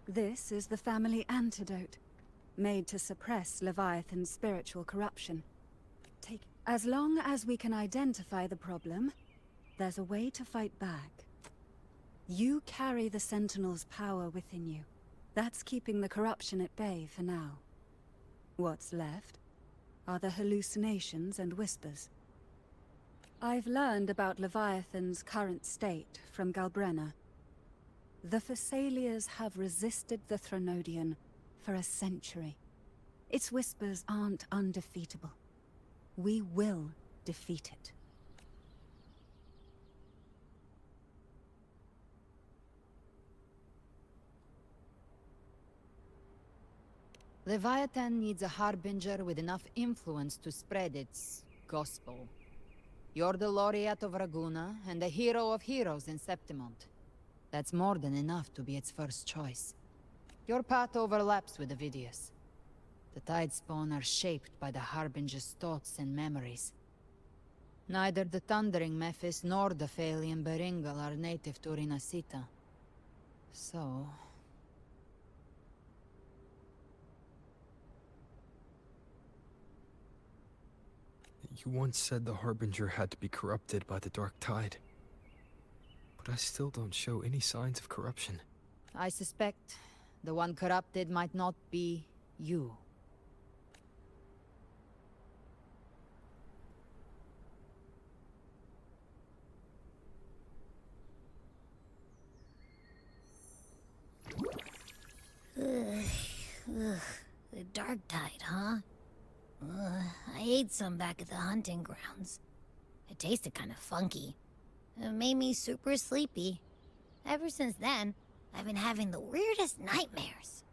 This is the family antidote, made to suppress Leviathan's spiritual corruption. Take it. As long as we can identify the problem, there's a way to fight back. You carry the Sentinel's power within you. That's keeping the corruption at bay for now. What's left are the hallucinations and whispers. I've learned about Leviathan's current state from Galbrenna. The Thessalians have resisted the Threnodian for a century. Its whispers aren't undefeatable. We will defeat it. Leviathan needs a harbinger with enough influence to spread its gospel. You're the laureate of Raguna and the hero of heroes in Septimont. That's more than enough to be its first choice. Your path overlaps with Avidius. The Tidespawn are shaped by the harbinger's thoughts and memories. Neither the Thundering Mephis nor the Phalian Beringal are native to Rinasita. So... You once said the Harbinger had to be corrupted by the Dark Tide. But I still don't show any signs of corruption. I suspect the one corrupted might not be you. The Dark Tide, huh? I ate some back at the hunting grounds. It tasted kind of funky. It made me super sleepy. Ever since then, I've been having the weirdest nightmares.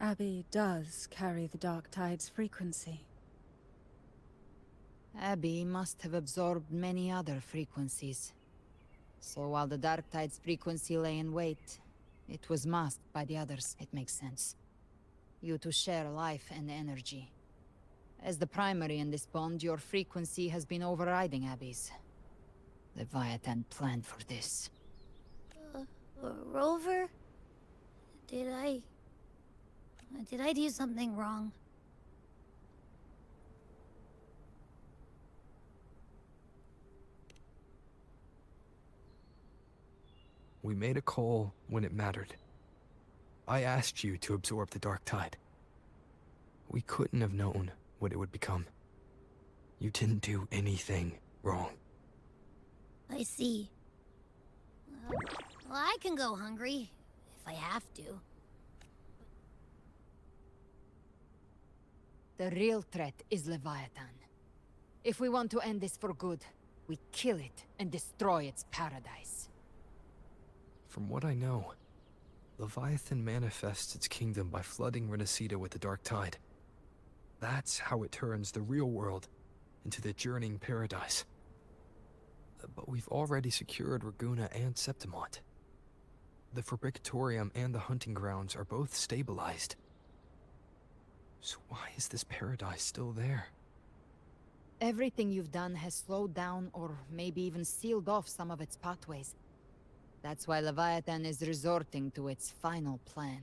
Abby does carry the Dark Tide's frequency. Abby must have absorbed many other frequencies. So while the Dark Tide's frequency lay in wait, it was masked by the others. It makes sense. You two share life and energy. As the primary in this bond, your frequency has been overriding Abby's. Leviathan planned for this. Rover? Did I do something wrong? We made a call when it mattered. I asked you to absorb the Dark Tide. We couldn't have known what it would become. You didn't do anything wrong. I see. Well, I can go hungry, if I have to. The real threat is Leviathan. If we want to end this for good, we kill it and destroy its paradise. From what I know, Leviathan manifests its kingdom by flooding Renacida with the Dark Tide. That's how it turns the real world into the journeying paradise. But we've already secured Raguna and Septimont. The Fabricatorium and the hunting grounds are both stabilized. So why is this paradise still there? Everything you've done has slowed down or maybe even sealed off some of its pathways. That's why Leviathan is resorting to its final plan.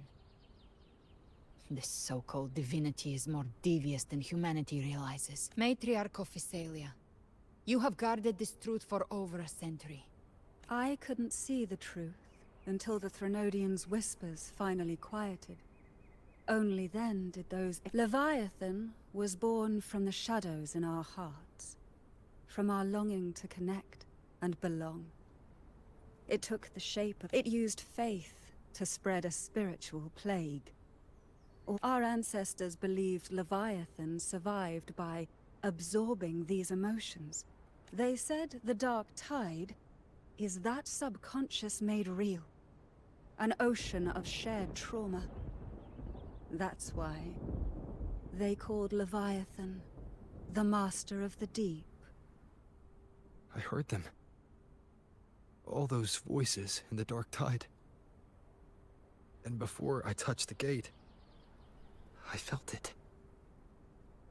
This so-called divinity is more devious than humanity realizes. Matriarch of Physalia, you have guarded this truth for over a century. I couldn't see the truth until the Threnodian's whispers finally quieted. Only then did those... Leviathan was born from the shadows in our hearts, from our longing to connect and belong. It took the shape of... It used faith to spread a spiritual plague. Our ancestors believed Leviathan survived by absorbing these emotions. They said the Dark Tide is that subconscious made real. An ocean of shared trauma. That's why they called Leviathan the Master of the Deep. I heard them. All those voices in the Dark Tide. And before I touched the gate, I felt it.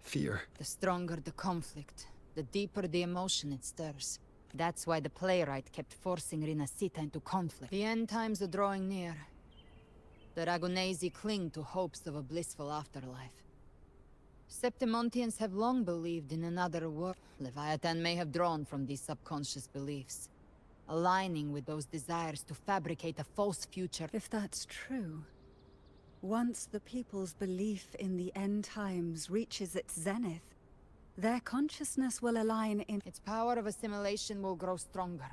Fear. The stronger the conflict, the deeper the emotion it stirs. That's why the playwright kept forcing Rinascita into conflict. The end times are drawing near. The Ragunesi cling to hopes of a blissful afterlife. Septimontians have long believed in another world. Leviathan may have drawn from these subconscious beliefs, aligning with those desires to fabricate a false future. If that's true, once the people's belief in the end times reaches its zenith, their consciousness will align in... Its power of assimilation will grow stronger,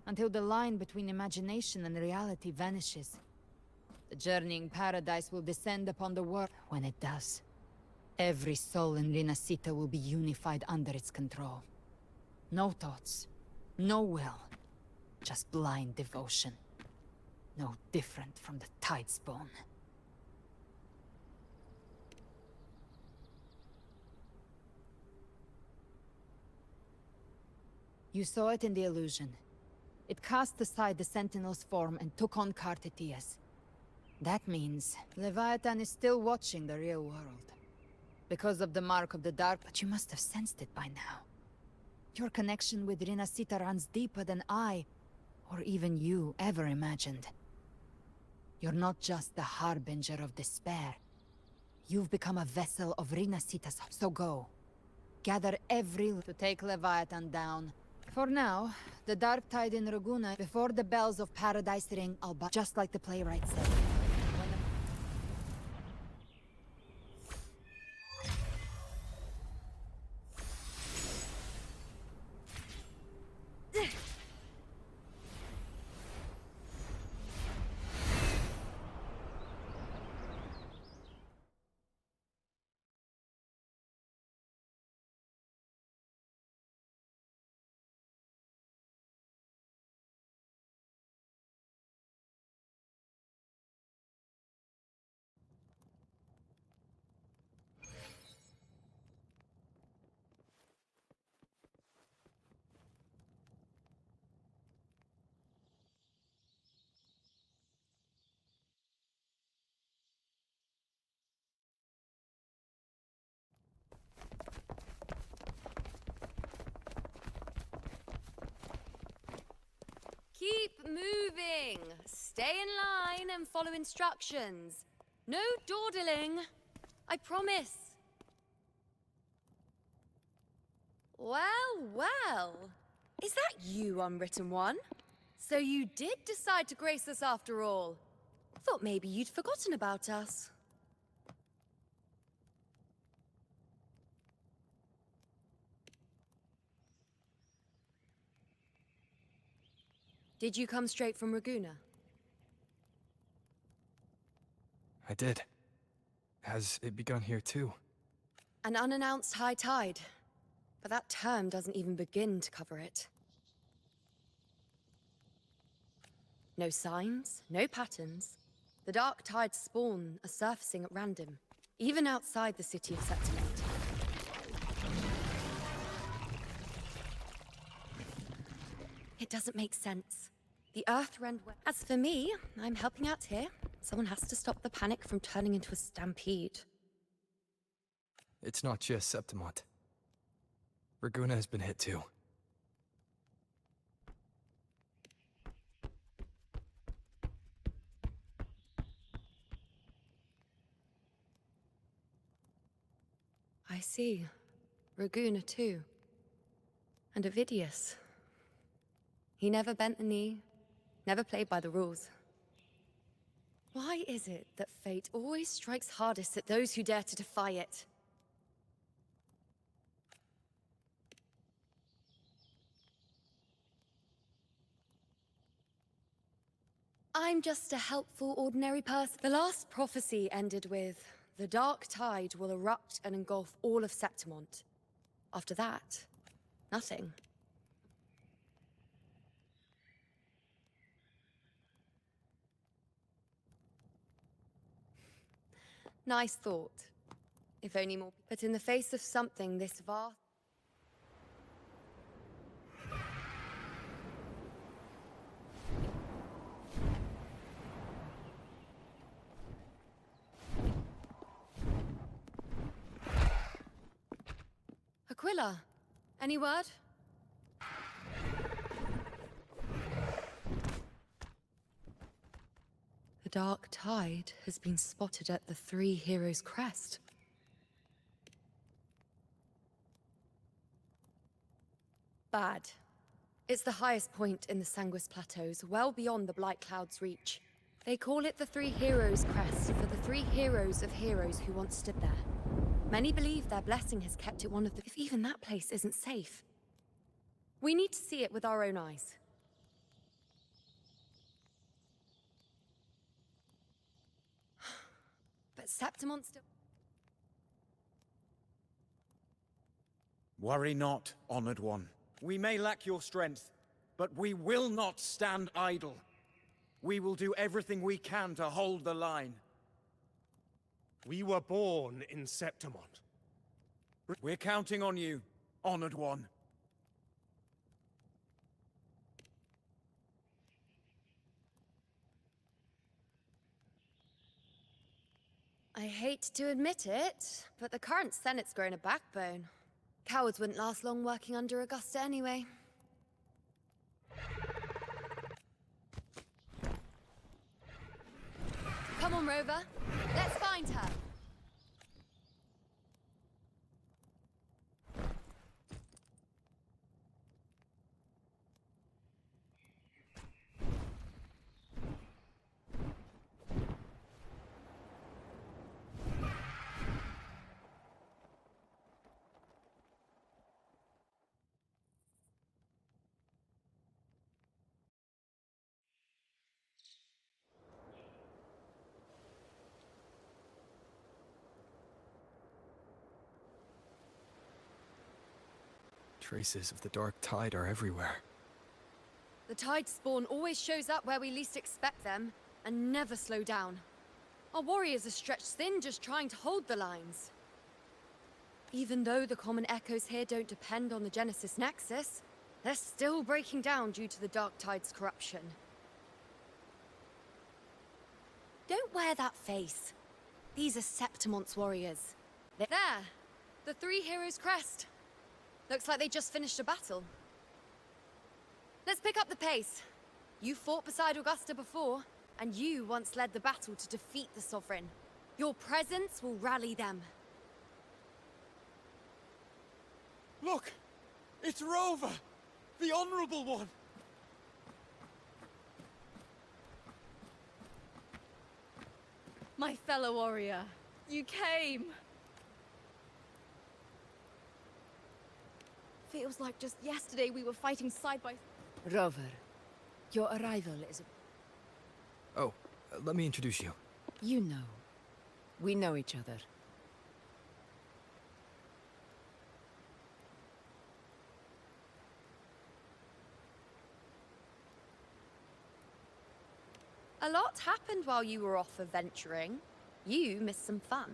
until the line between imagination and reality vanishes. The journeying paradise will descend upon the world. When it does, every soul in Rinascita will be unified under its control. No thoughts, no will, just blind devotion. No different from the Tidespawn. You saw it in the illusion. It cast aside the Sentinel's form and took on Cartitia's. That means Leviathan is still watching the real world. Because of the mark of the dark, but you must have sensed it by now. Your connection with Rinascita runs deeper than I, or even you, ever imagined. You're not just the harbinger of despair. You've become a vessel of Rinascita's. So go. Gather every to take Leviathan down. For now, the dark tide in Raguna, before the bells of Paradise ring, just like the playwright said. Keep moving! Stay in line and follow instructions. No dawdling. I promise. Well, well. Is that you, Unwritten One? So you did decide to grace us after all. Thought maybe you'd forgotten about us. Did you come straight from Raguna? I did. Has it begun here too? An unannounced high tide. But that term doesn't even begin to cover it. No signs, no patterns. The dark tide's spawn are surfacing at random, even outside the city of Septimont. It doesn't make sense. The Earth rend. As for me, I'm helping out here. Someone has to stop the panic from turning into a stampede. It's not just Septimont. Raguna has been hit too. I see. Raguna too. And Ovidius. He never bent the knee, never played by the rules. Why is it that fate always strikes hardest at those who dare to defy it? I'm just a helpful, ordinary person. The last prophecy ended with, the dark tide will erupt and engulf all of Septimont. After that, nothing. Nice thought. If only more. But in the face of something this vast... Aquila, any word? dark tide has been spotted at the Three Heroes Crest. Bad. It's the highest point in the Sanguis Plateaus, well beyond the Blight Cloud's reach. They call it the Three Heroes Crest for the three heroes of heroes who once stood there. Many believe their blessing has kept it one of the... If even that place isn't safe. We need to see it with our own eyes. But Septimont still... Worry not, honored one. We may lack your strength, but we will not stand idle. We will do everything we can to hold the line. We were born in Septimont. We're counting on you, honored one. I hate to admit it, but the current Senate's grown a backbone. Cowards wouldn't last long working under Augusta anyway. Come on, Rover. Let's find her. Traces of the dark tide are everywhere. The tide spawn always shows up where we least expect them, and never slow down. Our warriors are stretched thin just trying to hold the lines. Even though the common echoes here don't depend on the Genesis Nexus, they're still breaking down due to the dark tide's corruption. Don't wear that face. These are Septimont's warriors. There! The Three Heroes Crest. Looks like they just finished a battle. Let's pick up the pace. You fought beside Augusta before, and you once led the battle to defeat the Sovereign. Your presence will rally them. Look! It's Rover! The Honorable One! My fellow warrior, you came! Feels like just yesterday we were fighting side by... Rover, your arrival is... Oh, let me introduce you. You know. We know each other. A lot happened while you were off adventuring. You missed some fun.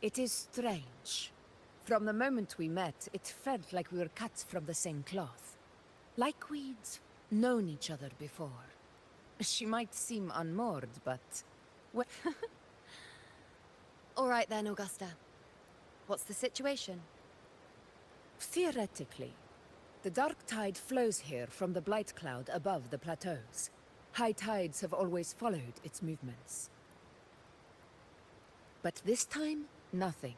It is strange. From the moment we met, it felt like we were cut from the same cloth. Like we'd known each other before. She might seem unmoored, but... well, All right then, Augusta. What's the situation? theoretically, the dark tide flows here from the Blight Cloud above the plateaus. High tides have always followed its movements. But this time, nothing.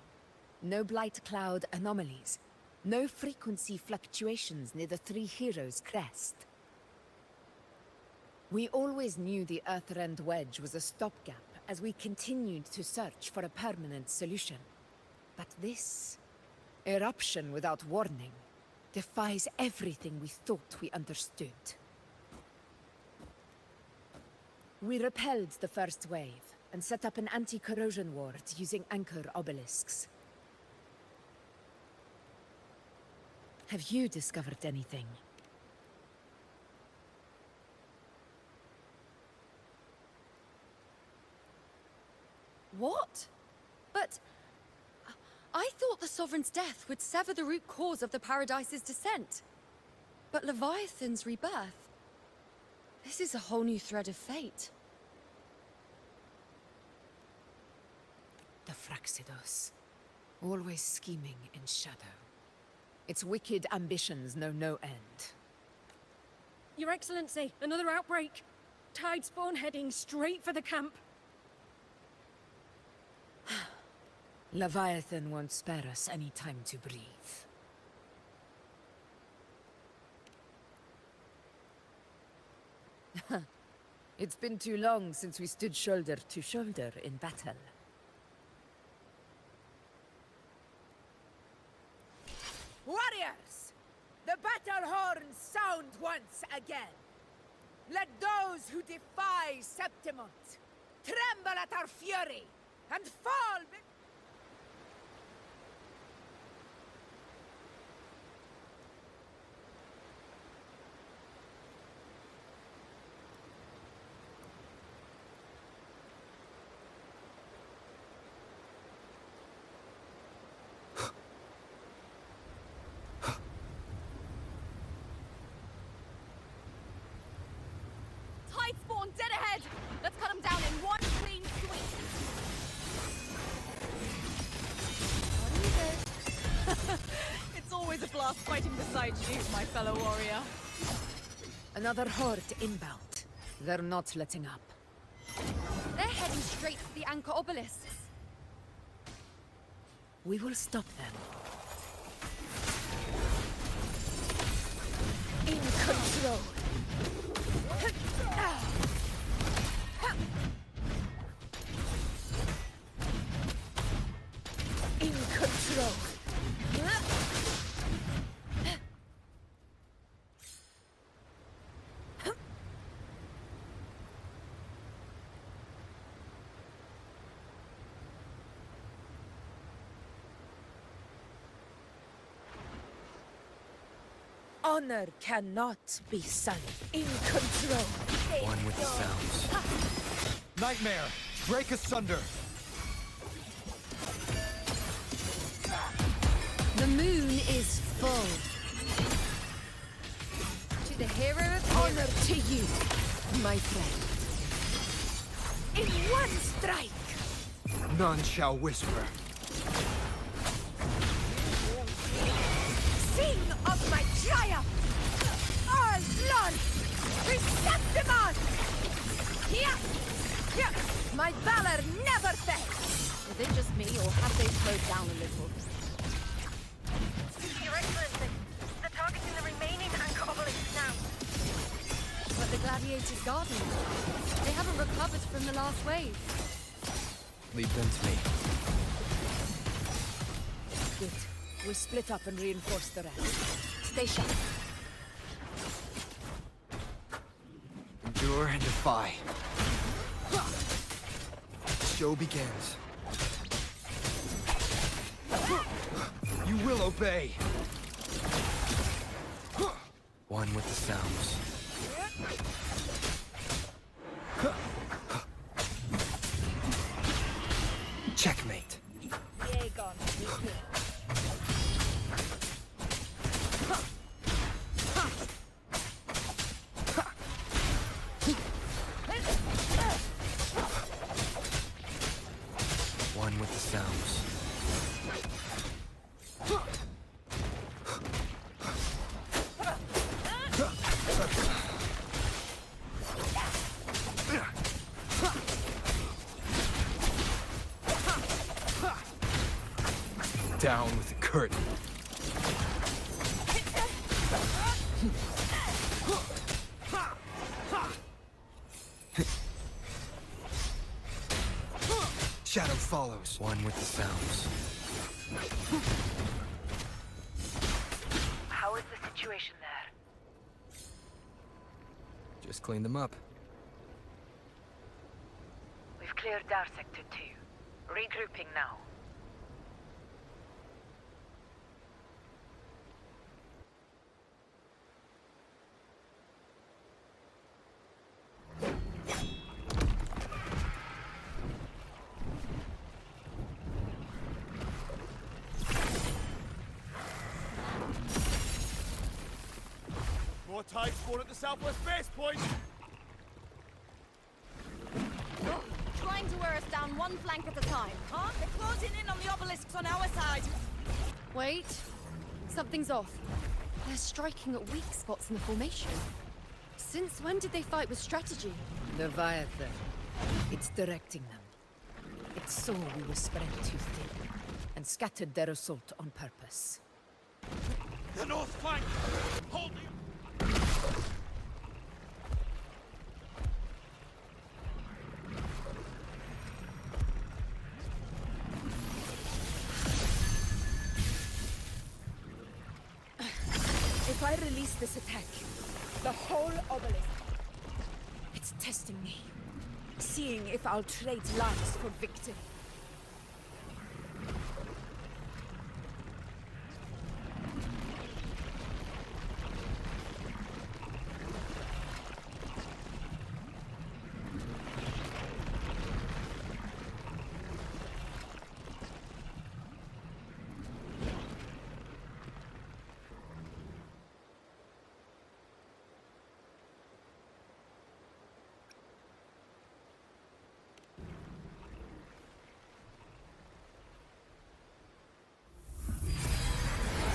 No Blight Cloud anomalies. No frequency fluctuations near the Three Heroes Crest. We always knew the Earthrend Wedge was a stopgap as we continued to search for a permanent solution. But this eruption without warning defies everything we thought we understood. We repelled the first wave and set up an anti-corrosion ward using anchor obelisks. Have you discovered anything? What? But... I thought the Sovereign's death would sever the root cause of the Paradise's descent. But Leviathan's rebirth... This is a whole new thread of fate. The Fraxidos. Always scheming in shadow. Its wicked ambitions know no end. Your Excellency, another outbreak! Tidespawn heading straight for the camp. Leviathan won't spare us any time to breathe. It's been too long since we stood shoulder to shoulder in battle. Warriors! The battle horns sound once again! Let those who defy Septimont tremble at our fury and fall Tidespawn dead ahead! Let's cut him down in one clean sweep! It's always a blast fighting beside you, my fellow warrior. Another horde inbound. They're not letting up. They're heading straight for the anchor obelisks. We will stop them. In control. In control. Honor cannot be sunk. In control. One with the sounds. Nightmare! Break asunder! The moon is full. To the hero of Honor to you, my friend. In one strike. None shall whisper. Sing of my triumph! All glory! Septimont! Here! Here! My valor never fails! Is it just me, or have they slowed down a little? Your Excellency, the target in the remaining anchor obelisk now. But the Gladiator's Garden, they haven't recovered from the last wave. Lead them to me. Good. We'll split up and reinforce the rest. Stay sharp. Endure and defy. The show begins. You will obey. One with the sounds. Checkmate. One with the sounds. Down with the curtain. Shadow follows. One with the sounds. How is the situation there? Just clean them up. We've cleared our sector 2. Regrouping now. More Tidespawn at the southwest base point! Trying to wear us down one flank at a time, huh? They're closing in on the obelisks on our side. Wait, something's off. They're striking at weak spots in the formation. Since when did they fight with strategy? Leviathan. It's directing them. It saw we were spread too thin, and scattered their assault on purpose. The north flank! Hold you! If I release this attack, the whole obelisk... It's testing me. Seeing if I'll trade lives for victory.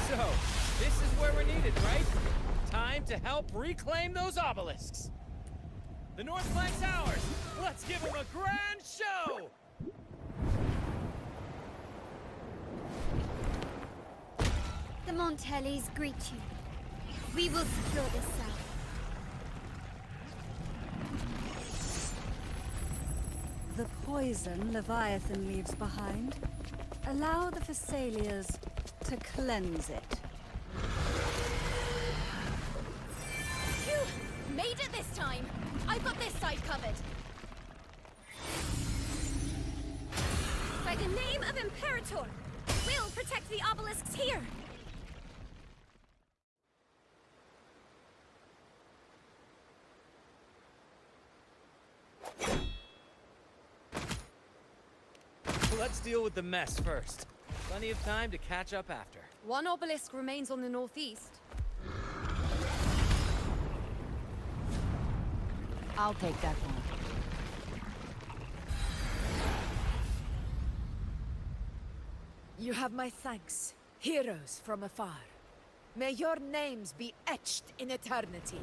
So, this is where we're needed, right? Time to help reclaim those obelisks. The north flank's ours. Let's give them a grand show! The Montellis greet you. We will secure this cell. The poison Leviathan leaves behind, allow the Thessalians to cleanse it. Phew! Made it this time! I've got this side covered. By the name of Imperator, we'll protect the obelisks here! Let's deal with the mess first. Plenty of time to catch up after. One obelisk remains on the northeast. I'll take that one. You have my thanks, heroes from afar. May your names be etched in eternity.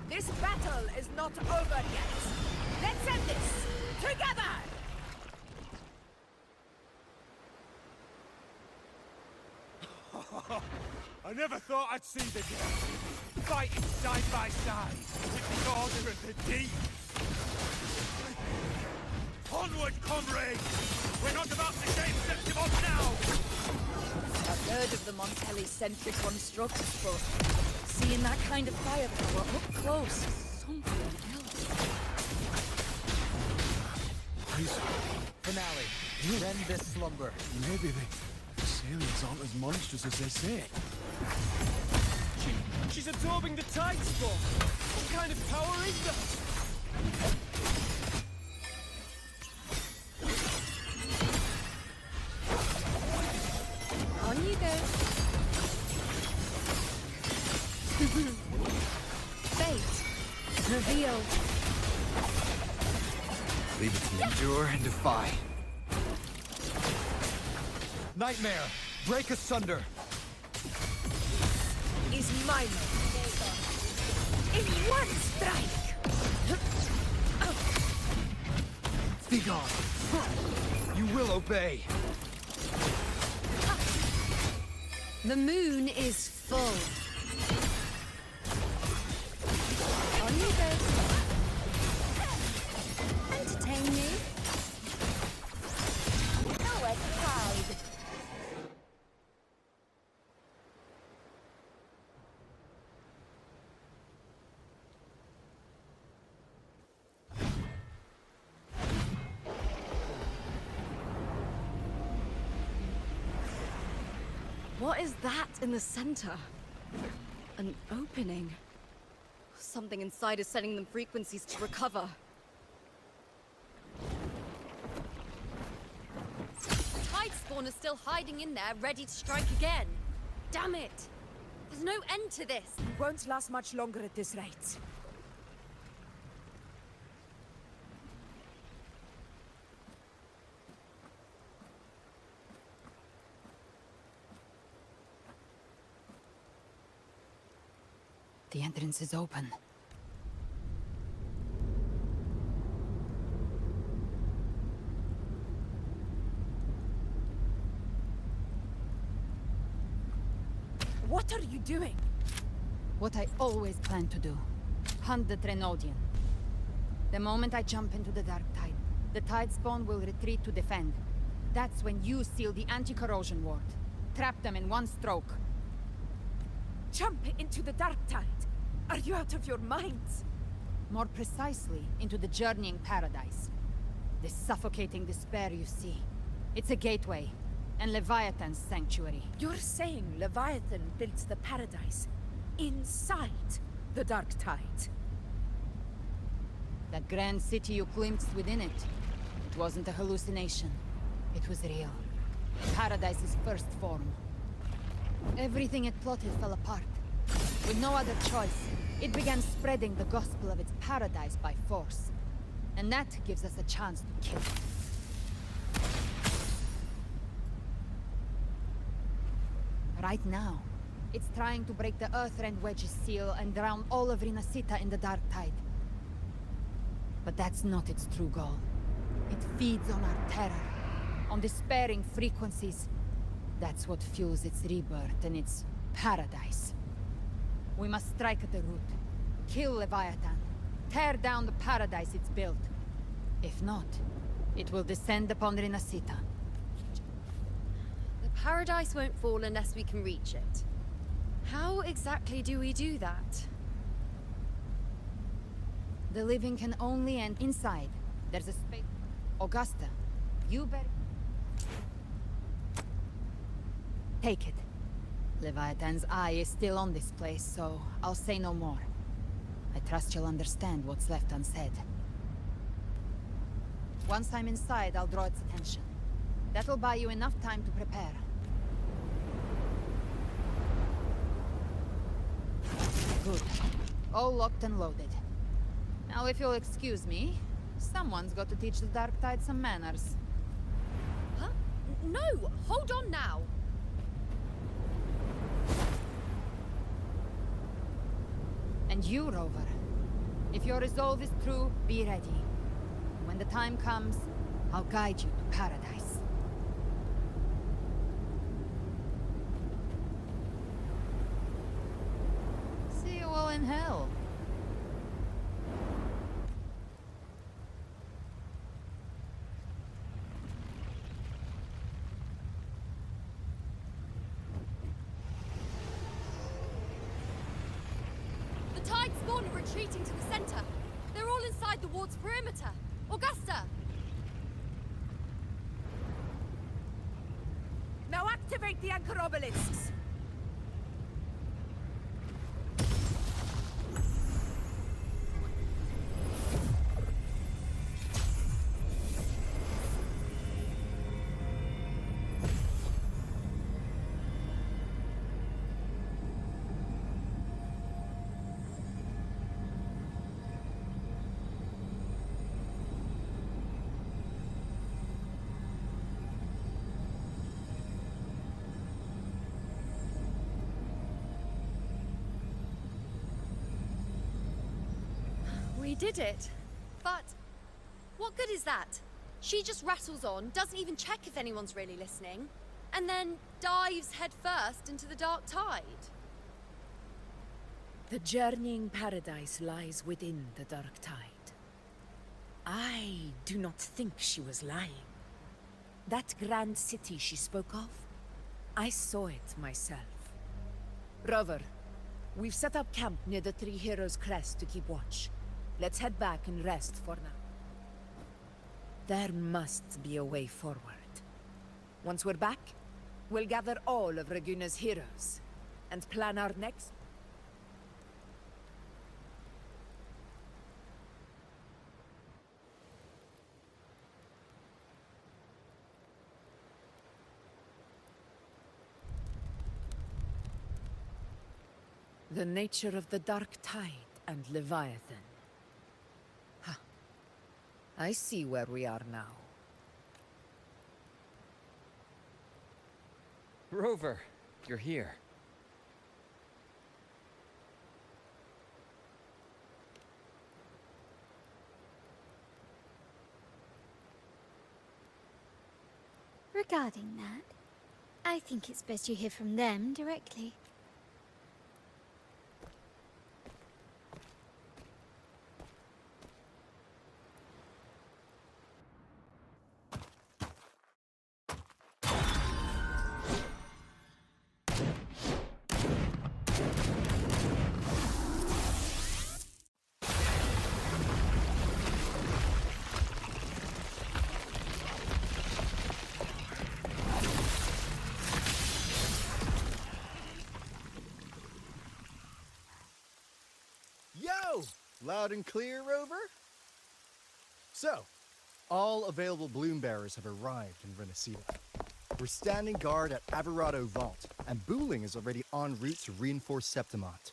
This battle is not over yet. Let's end this together! I never thought I'd see the day. Fighting side by side with the Order of the Deep. Onward, comrades! We're not about to gain Septimon now! I've heard of the Montelli-centric constructs, but seeing that kind of firepower up close is something else. Finale. End this slumber. Maybe the Thessalians aren't as monstrous as they say. She's absorbing the tide spore. What kind of power is that? On you go. Fate. Revealed. Leave it to me. Endure and defy. Nightmare, break asunder. Is my moment. In one strike! Be gone. You will obey. The moon is full. On you go. Entertain me. Nowhere to hide. What is that in the center? An opening. Something inside is sending them frequencies to recover. Tide spawn is still hiding in there, ready to strike again. Damn it! There's no end to this. Won't last much longer at this rate. The entrance is open. What are you doing? What I always planned to do. Hunt the Trenodian. The moment I jump into the Dark Tide, the Tide Spawn will retreat to defend. That's when you seal the anti-corrosion ward. Trap them in one stroke. Jump into the Dark Tide! Are you out of your minds? More precisely, into the journeying paradise. The suffocating despair you see. It's a gateway, and Leviathan's sanctuary. You're saying Leviathan built the paradise inside the Dark Tide? That grand city you glimpsed within it, it wasn't a hallucination. It was real. Paradise's first form. Everything it plotted fell apart. With no other choice, it began spreading the gospel of its paradise by force. And that gives us a chance to kill it. Right now, it's trying to break the Earthrend Wedge's seal and drown all of Rinasita in the Dark Tide. But that's not its true goal. It feeds on our terror, on despairing frequencies. That's what fuels its rebirth and its paradise. We must strike at the root, kill Leviathan, tear down the paradise it's built. If not, it will descend upon Rinasita. The paradise won't fall unless we can reach it. How exactly do we do that? The living can only end inside. There's a space. Augusta, you better... Take it. Leviathan's eye is still on this place, so I'll say no more. I trust you'll understand what's left unsaid. Once I'm inside, I'll draw its attention. That'll buy you enough time to prepare. Good. All locked and loaded. Now, if you'll excuse me, someone's got to teach the Dark Tide some manners. Huh? No! Hold on now! And you, Rover. If your resolve is true, be ready. When the time comes, I'll guide you to paradise. See you all in hell. The Tide Spawn are retreating to the center. They're all inside the ward's perimeter. Augusta! Now activate the anchor obelisks! We did it. But what good is that? She just rattles on, doesn't even check if anyone's really listening, and then dives headfirst into the Dark Tide. The journeying paradise lies within the Dark Tide. I do not think she was lying. That grand city she spoke of, I saw it myself. Rover, we've set up camp near the Three Heroes Crest to keep watch. Let's head back and rest for now. There must be a way forward. Once we're back, we'll gather all of Raguna's heroes and plan our next... The nature of the Dark Tide and Leviathan. I see where we are now. Rover, you're here. Regarding that, I think it's best you hear from them directly. Yo! Loud and clear, Rover? So, all available bloom bearers have arrived in Renacida. We're standing guard at Averado Vault, and Booling is already en route to reinforce Septimont.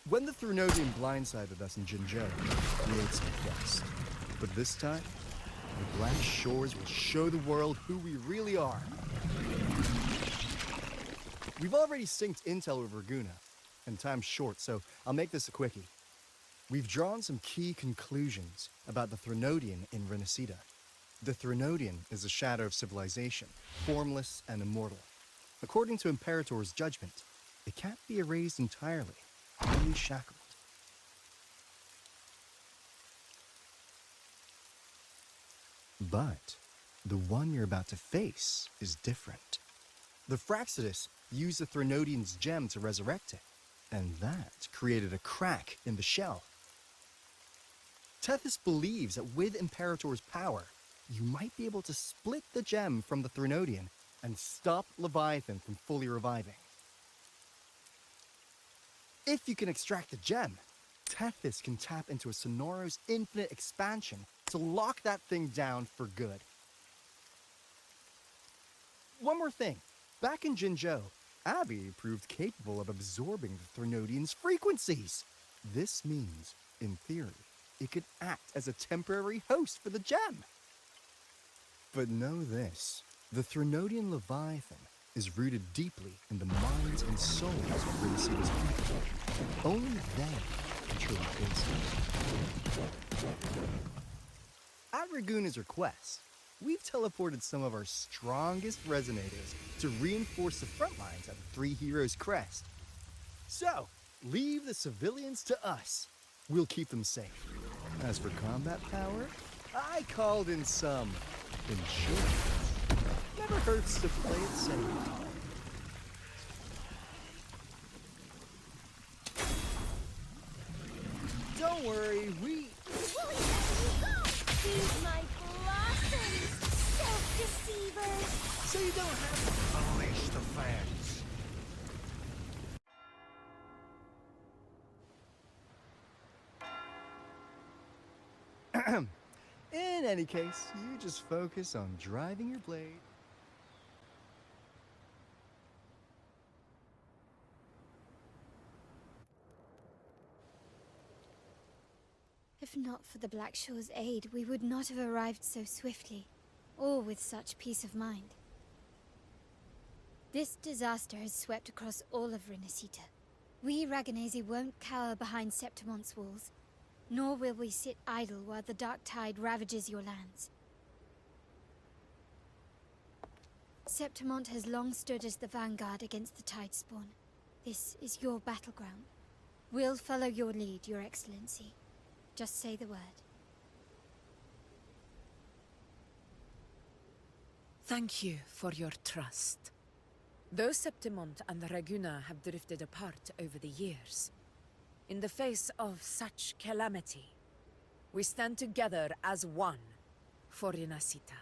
When the Threnodian blindsided us in Jinzhou, we made some quest. But this time, the Black Shores will show the world who we really are. We've already synced intel with Raguna, and time's short, so I'll make this a quickie. We've drawn some key conclusions about the Threnodian in Renacida. The Threnodian is a shadow of civilization, formless and immortal. According to Imperator's judgment, it can't be erased entirely, only shackled. But the one you're about to face is different. The Fraxidus used the Threnodian's gem to resurrect it, and that created a crack in the shell. Tethys believes that with Imperator's power, you might be able to split the gem from the Threnodian and stop Leviathan from fully reviving. If you can extract the gem, Tethys can tap into a Sonoro's infinite expansion to lock that thing down for good. One more thing. Back in Jinzhou, Abby proved capable of absorbing the Threnodian's frequencies. This means, in theory, it could act as a temporary host for the gem. But know this, the Threnodian Leviathan is rooted deeply in the minds and souls of Renacida's people. Only they can truly face it. At Raguna's request, we've teleported some of our strongest resonators to reinforce the front lines at the Three Heroes Crest. So, leave the civilians to us. We'll keep them safe. As for combat power, I called in some insurance. Never hurts to play it safe. Don't worry, we... Feed my blossoms, self-deceivers! So you don't have to unleash the fans. In any case, you just focus on driving your blade. If not for the Black Shore's aid, we would not have arrived so swiftly, or with such peace of mind. This disaster has swept across all of Renacita. We Raganese won't cower behind Septimont's walls, nor will we sit idle while the dark tide ravages your lands. Septimont has long stood as the vanguard against the tide spawn. This is your battleground. We'll follow your lead, Your Excellency. Just say the word. Thank you for your trust. Though Septimont and Raguna have drifted apart over the years, in the face of such calamity, we stand together as one for Renacita.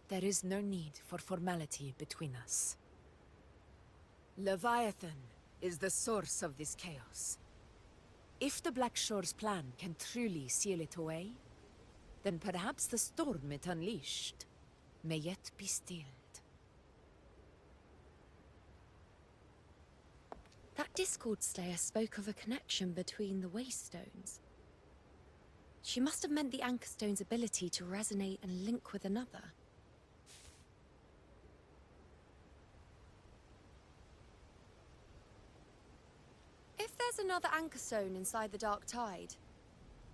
There is no need for formality between us. Leviathan is the source of this chaos. If the Black Shore's plan can truly seal it away, then perhaps the storm it unleashed may yet be stilled. That Discord Slayer spoke of a connection between the Waystones. She must have meant the Anchorstone's ability to resonate and link with another. If there's another Anchorstone inside the Dark Tide,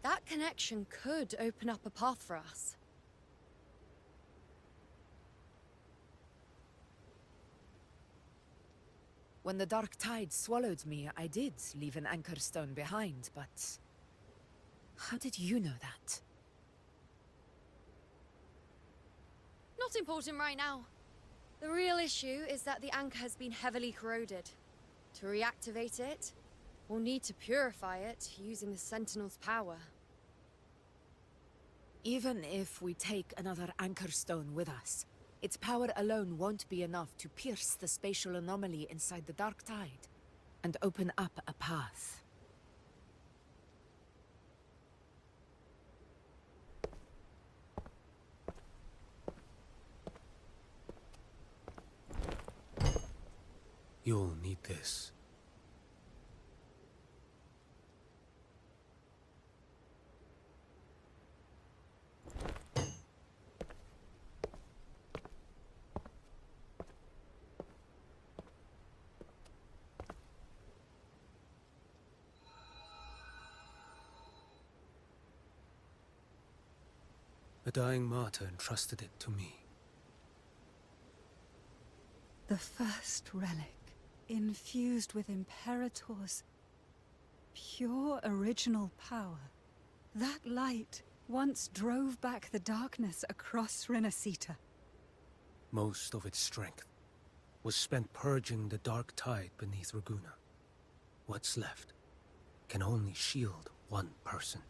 that connection could open up a path for us. When the dark tide swallowed me, I did leave an anchor stone behind, but... how did you know that? Not important right now. The real issue is that the anchor has been heavily corroded. To reactivate it, we'll need to purify it using the Sentinel's power. Even if we take another anchor stone with us, its power alone won't be enough to pierce the spatial anomaly inside the dark tide and open up a path. You'll need this. A dying martyr entrusted it to me. The first relic, infused with Imperator's pure original power. That light once drove back the darkness across Renacita. Most of its strength was spent purging the dark tide beneath Raguna. What's left can only shield one person.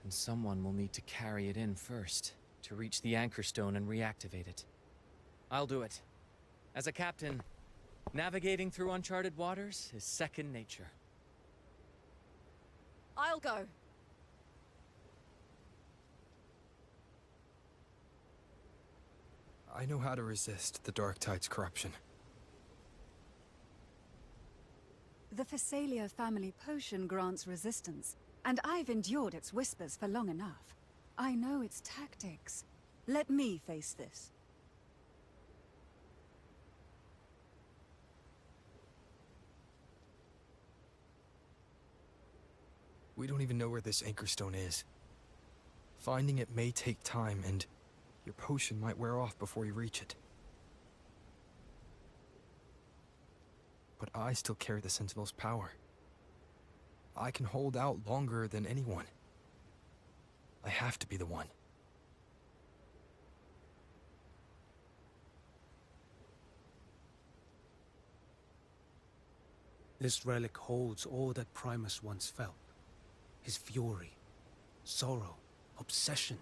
And someone will need to carry it in first, to reach the anchor stone and reactivate it. I'll do it. As a captain, navigating through uncharted waters is second nature. I'll go. I know how to resist the Dark Tide's corruption. The Phasalia family potion grants resistance, and I've endured its whispers for long enough. I know its tactics. Let me face this. We don't even know where this anchor stone is. Finding it may take time, and your potion might wear off before you reach it. But I still carry the Sentinel's power. I can hold out longer than anyone. I have to be the one. This relic holds all that Primus once felt. His fury, sorrow, obsession,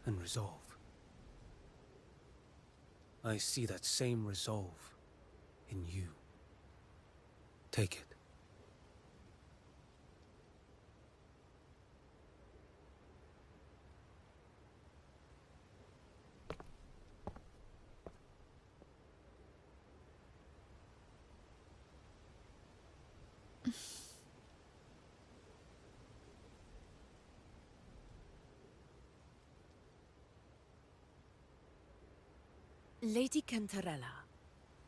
and resolve. I see that same resolve in you. Take it. Lady Cantarella,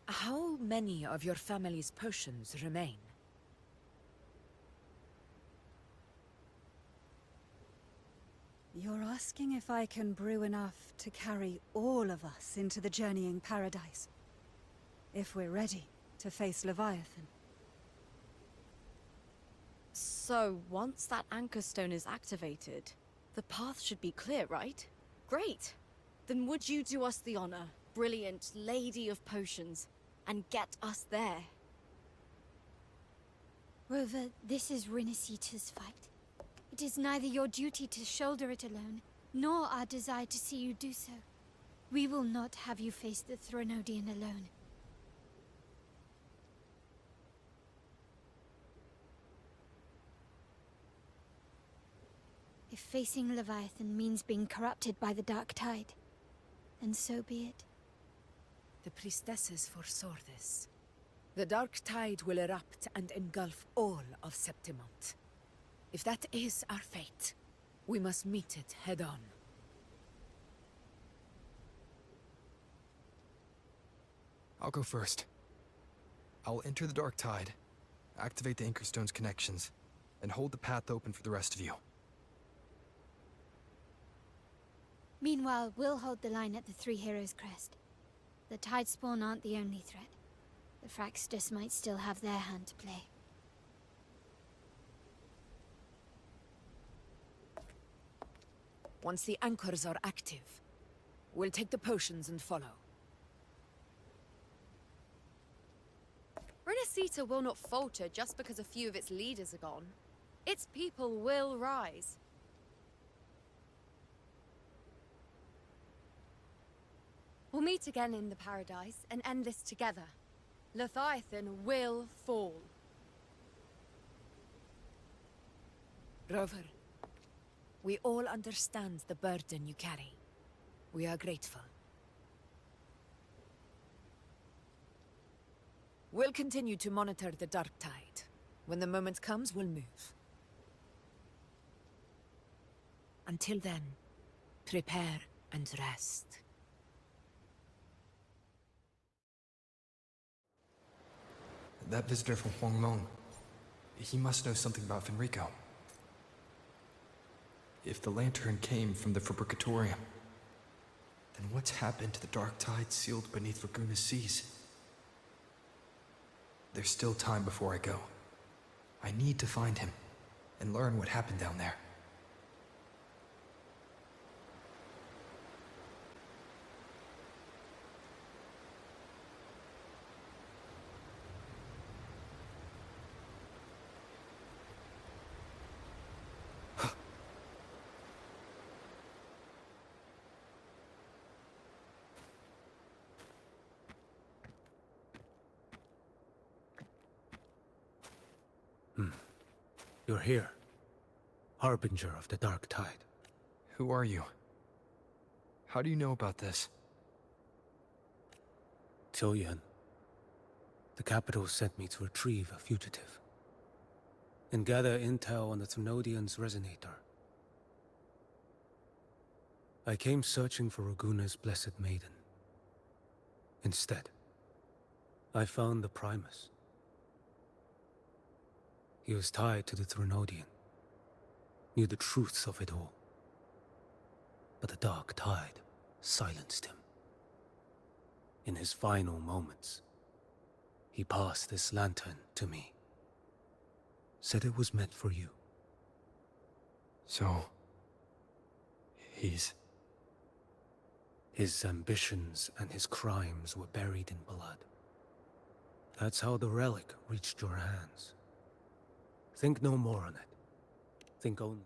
how many of your family's potions remain? You're asking if I can brew enough to carry all of us into the journeying paradise. If we're ready to face Leviathan. So, once that anchor stone is activated, the path should be clear, right? Great! Then would you do us the honor, brilliant Lady of Potions, and get us there? Rover, this is Renacita's fight. It is neither your duty to shoulder it alone, nor our desire to see you do so. We will not have you face the Threnodian alone. If facing Leviathan means being corrupted by the Dark Tide, then so be it. The priestesses foresaw this. The dark tide will erupt and engulf all of Septimont. If that is our fate, we must meet it head-on. I'll go first. I'll enter the Dark Tide, activate the Anchor Stone's connections, and hold the path open for the rest of you. Meanwhile, we'll hold the line at the Three Heroes Crest. The Tidespawn aren't the only threat. The Fraxtus might still have their hand to play. Once the anchors are active, we'll take the potions and follow. Renacita will not falter just because a few of its leaders are gone. Its people will rise. We'll meet again in the Paradise and end this together. Leviathan will fall. Rover, we all understand the burden you carry. We are grateful. We'll continue to monitor the dark tide. When the moment comes, we'll move. Until then, prepare and rest. That visitor from Huanglong, he must know something about Fenrico. If the lantern came from the Fabricatorium, then what's happened to the dark tide sealed beneath Raguna's seas? There's still time before I go. I need to find him and learn what happened down there. You're here, harbinger of the dark tide. Who are you? How do you know about this? Tillian. The capital sent me to retrieve a fugitive and gather intel on the Thrunodian's resonator. I came searching for Raguna's blessed maiden. Instead, I found the Primus. He was tied to the Thrunodian, knew the truths of it all. But the dark tide silenced him. In his final moments, he passed this lantern to me. Said it was meant for you. So... he's... His ambitions and his crimes were buried in blood. That's how the relic reached your hands. Think no more on it. Think only...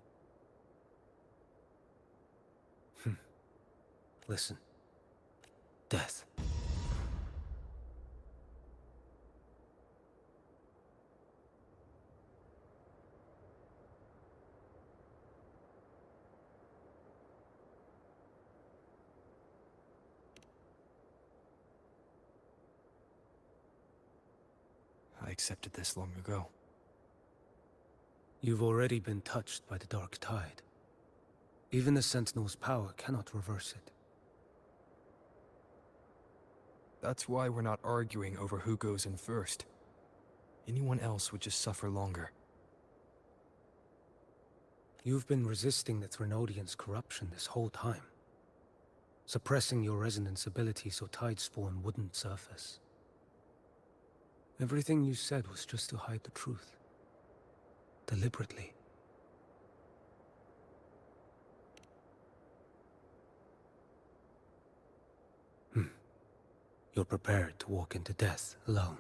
Listen. Death. I accepted this long ago. You've already been touched by the dark tide. Even the Sentinel's power cannot reverse it. That's why we're not arguing over who goes in first. Anyone else would just suffer longer. You've been resisting the Thrunodian's corruption this whole time. Suppressing your resonance ability so Tidespawn wouldn't surface. Everything you said was just to hide the truth. Deliberately. You're prepared to walk into death alone.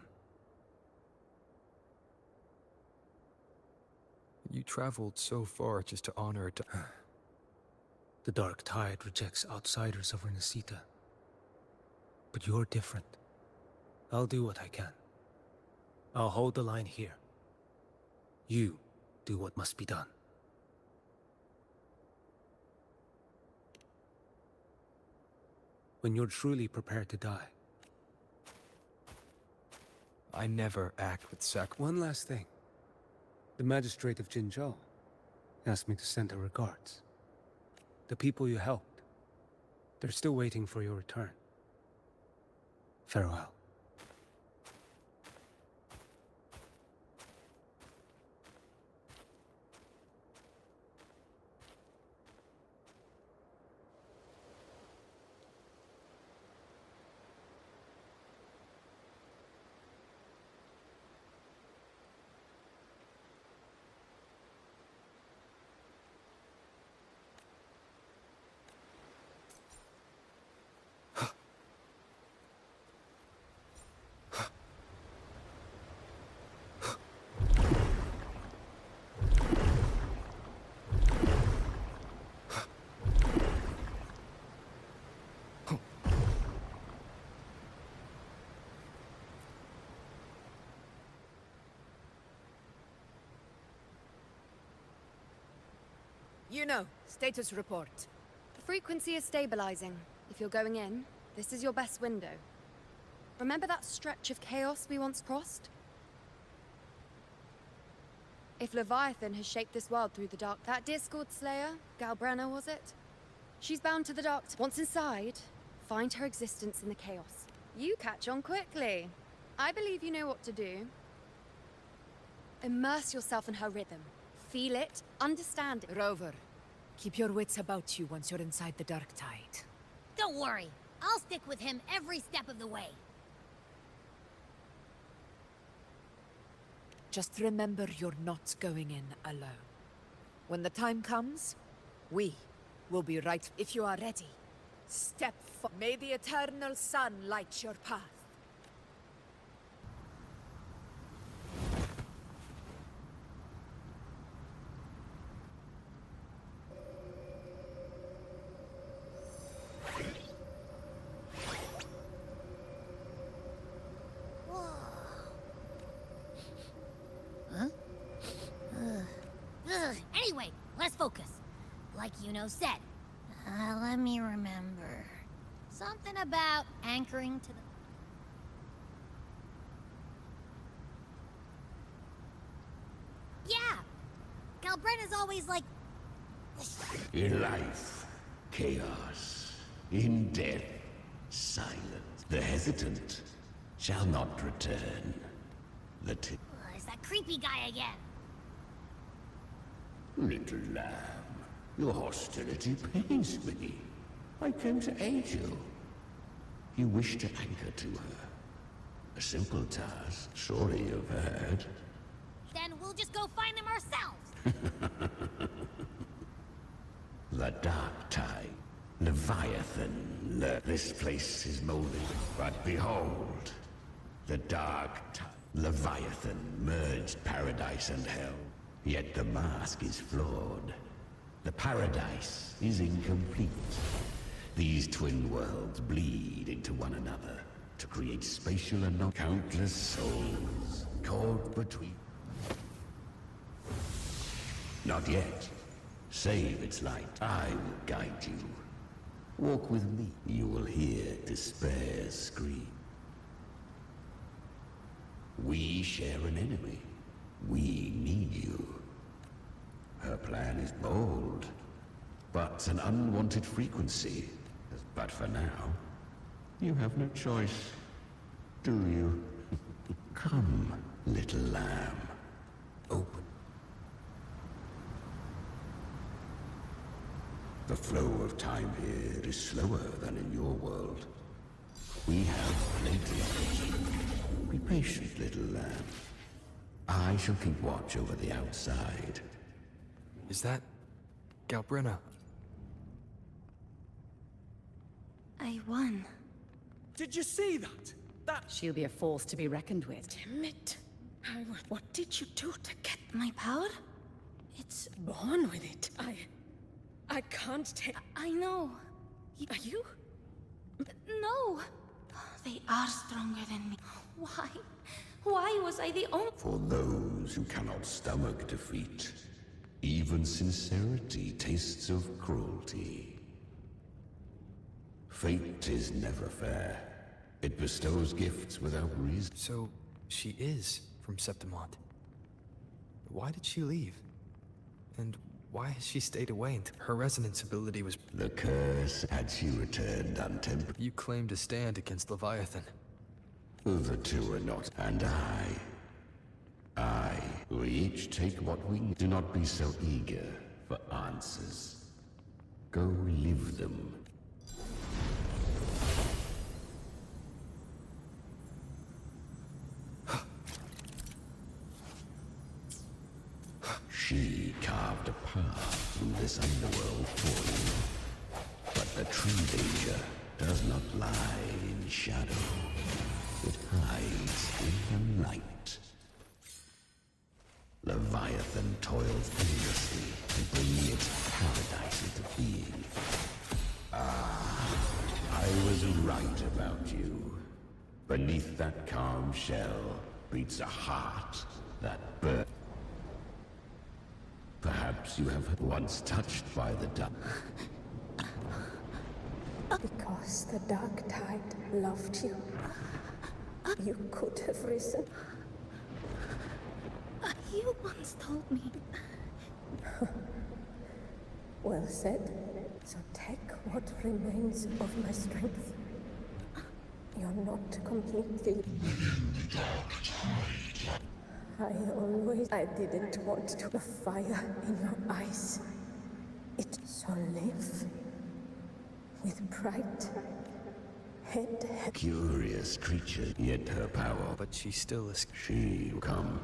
You traveled so far just to honor it. The dark tide rejects outsiders of Renacita. But you're different. I'll do what I can. I'll hold the line here. You do what must be done. When you're truly prepared to die. I never act with One last thing. The magistrate of Jinzhou asked me to send her regards. The people you helped, they're still waiting for your return. Farewell. Status report. The frequency is stabilizing. If you're going in, this is your best window. Remember that stretch of chaos we once crossed? If Leviathan has shaped this world through the dark, that Discord Slayer, Galbrenna was it? She's bound to the dark. Once inside, find her existence in the chaos. You catch on quickly. I believe you know what to do. Immerse yourself in her rhythm. Feel it, understand it. Rover, keep your wits about you once you're inside the Dark Tide. Don't worry. I'll stick with him every step of the way. Just remember you're not going in alone. When the time comes, we will be right. If you are ready, step forward. May the eternal sun light your path. Anyway, let's focus. Like Yuno said. Let me remember. Something about anchoring to the... Yeah! Galbrenna's always like... In life, chaos. In death, silence. The hesitant shall not return. It's that creepy guy again. Little lamb, your hostility pains me. I came to aid you. You wish to anchor to her. A simple task, surely you've heard. Then we'll just go find them ourselves. The Dark Tide. Leviathan. This place is molded. But behold, the Dark Tide. Leviathan merged paradise and hell. Yet the mask is flawed. The paradise is incomplete. These twin worlds bleed into one another to create spatial and countless souls caught between. Not yet. Save its light. I will guide you. Walk with me. You will hear despair scream. We share an enemy. We need you. Her plan is bold, but an unwanted frequency. But for now, you have no choice, do you? Come, little lamb. Open. The flow of time here is slower than in your world. We have plenty of it. Be patient, little lamb. I shall keep watch over the outside. Is that Galbrenna? I won. Did you see that? She'll be a force to be reckoned with. Damn it. What did you do to get... My power? It's... born with it? I can't take... I know. Are you? No. They are stronger than me. Why? Why was I the only... For those who cannot stomach defeat, even sincerity tastes of cruelty. Fate is never fair. It bestows gifts without reason. So, she is from Septimont. Why did she leave? And why has she stayed away until her resonance ability was... The curse had she returned untempered. You claim to stand against Leviathan. The two are not, and we each take what we need. Do not be so eager for answers. Go live them. She carved a path through this underworld for you. But the true danger does not lie in shadow. It hides in the light. Leviathan toils endlessly to bring its paradise into being. I was right about you. Beneath that calm shell beats a heart that burns. Perhaps you have once touched by the dark. Because the dark tide loved you, you could have risen. You once told me. Well said. So take what remains of my strength. You're not completely... I didn't want to... The fire in your eyes. So live. With pride. Head. Curious creature, yet her power. But she still is... She come.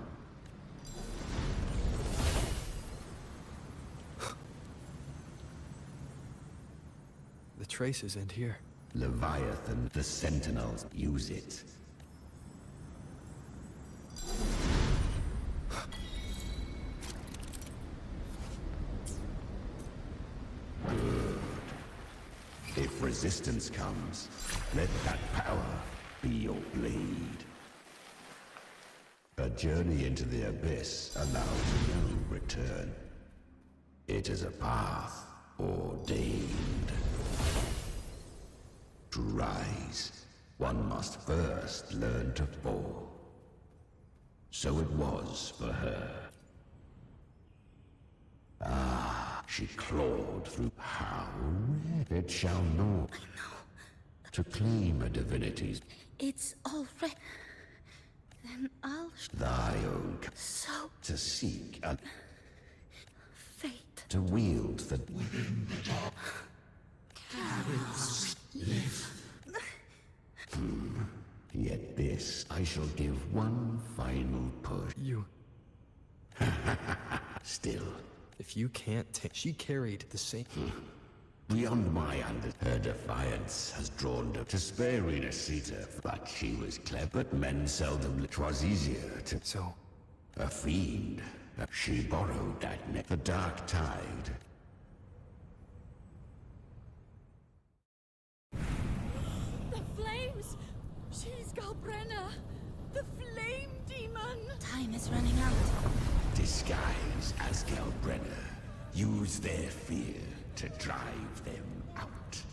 The traces end here. Leviathan, the Sentinels use it. Good. If resistance comes, let that power be your blade. A journey into the abyss allows no return. It is a path ordained. To rise, one must first learn to fall. So it was for her. Ah, she clawed through. How rare it shall not. I know. To claim a divinity's... It's already... Then I'll... Thy own... So... To seek a... Fate. To wield the... Within the dark. Carrots live. Yet this I shall give one final push. You... Still. If you can't take... She carried the same... Beyond my her defiance has drawn to spare Renacita, but she was clever. But men seldom... 'Twas easier to... So... A fiend. She borrowed that net. The dark tide. The flames! She's Galbrenna! The flame demon! Time is running out. Disguise as Galbrenna. Use their fear to drive them out.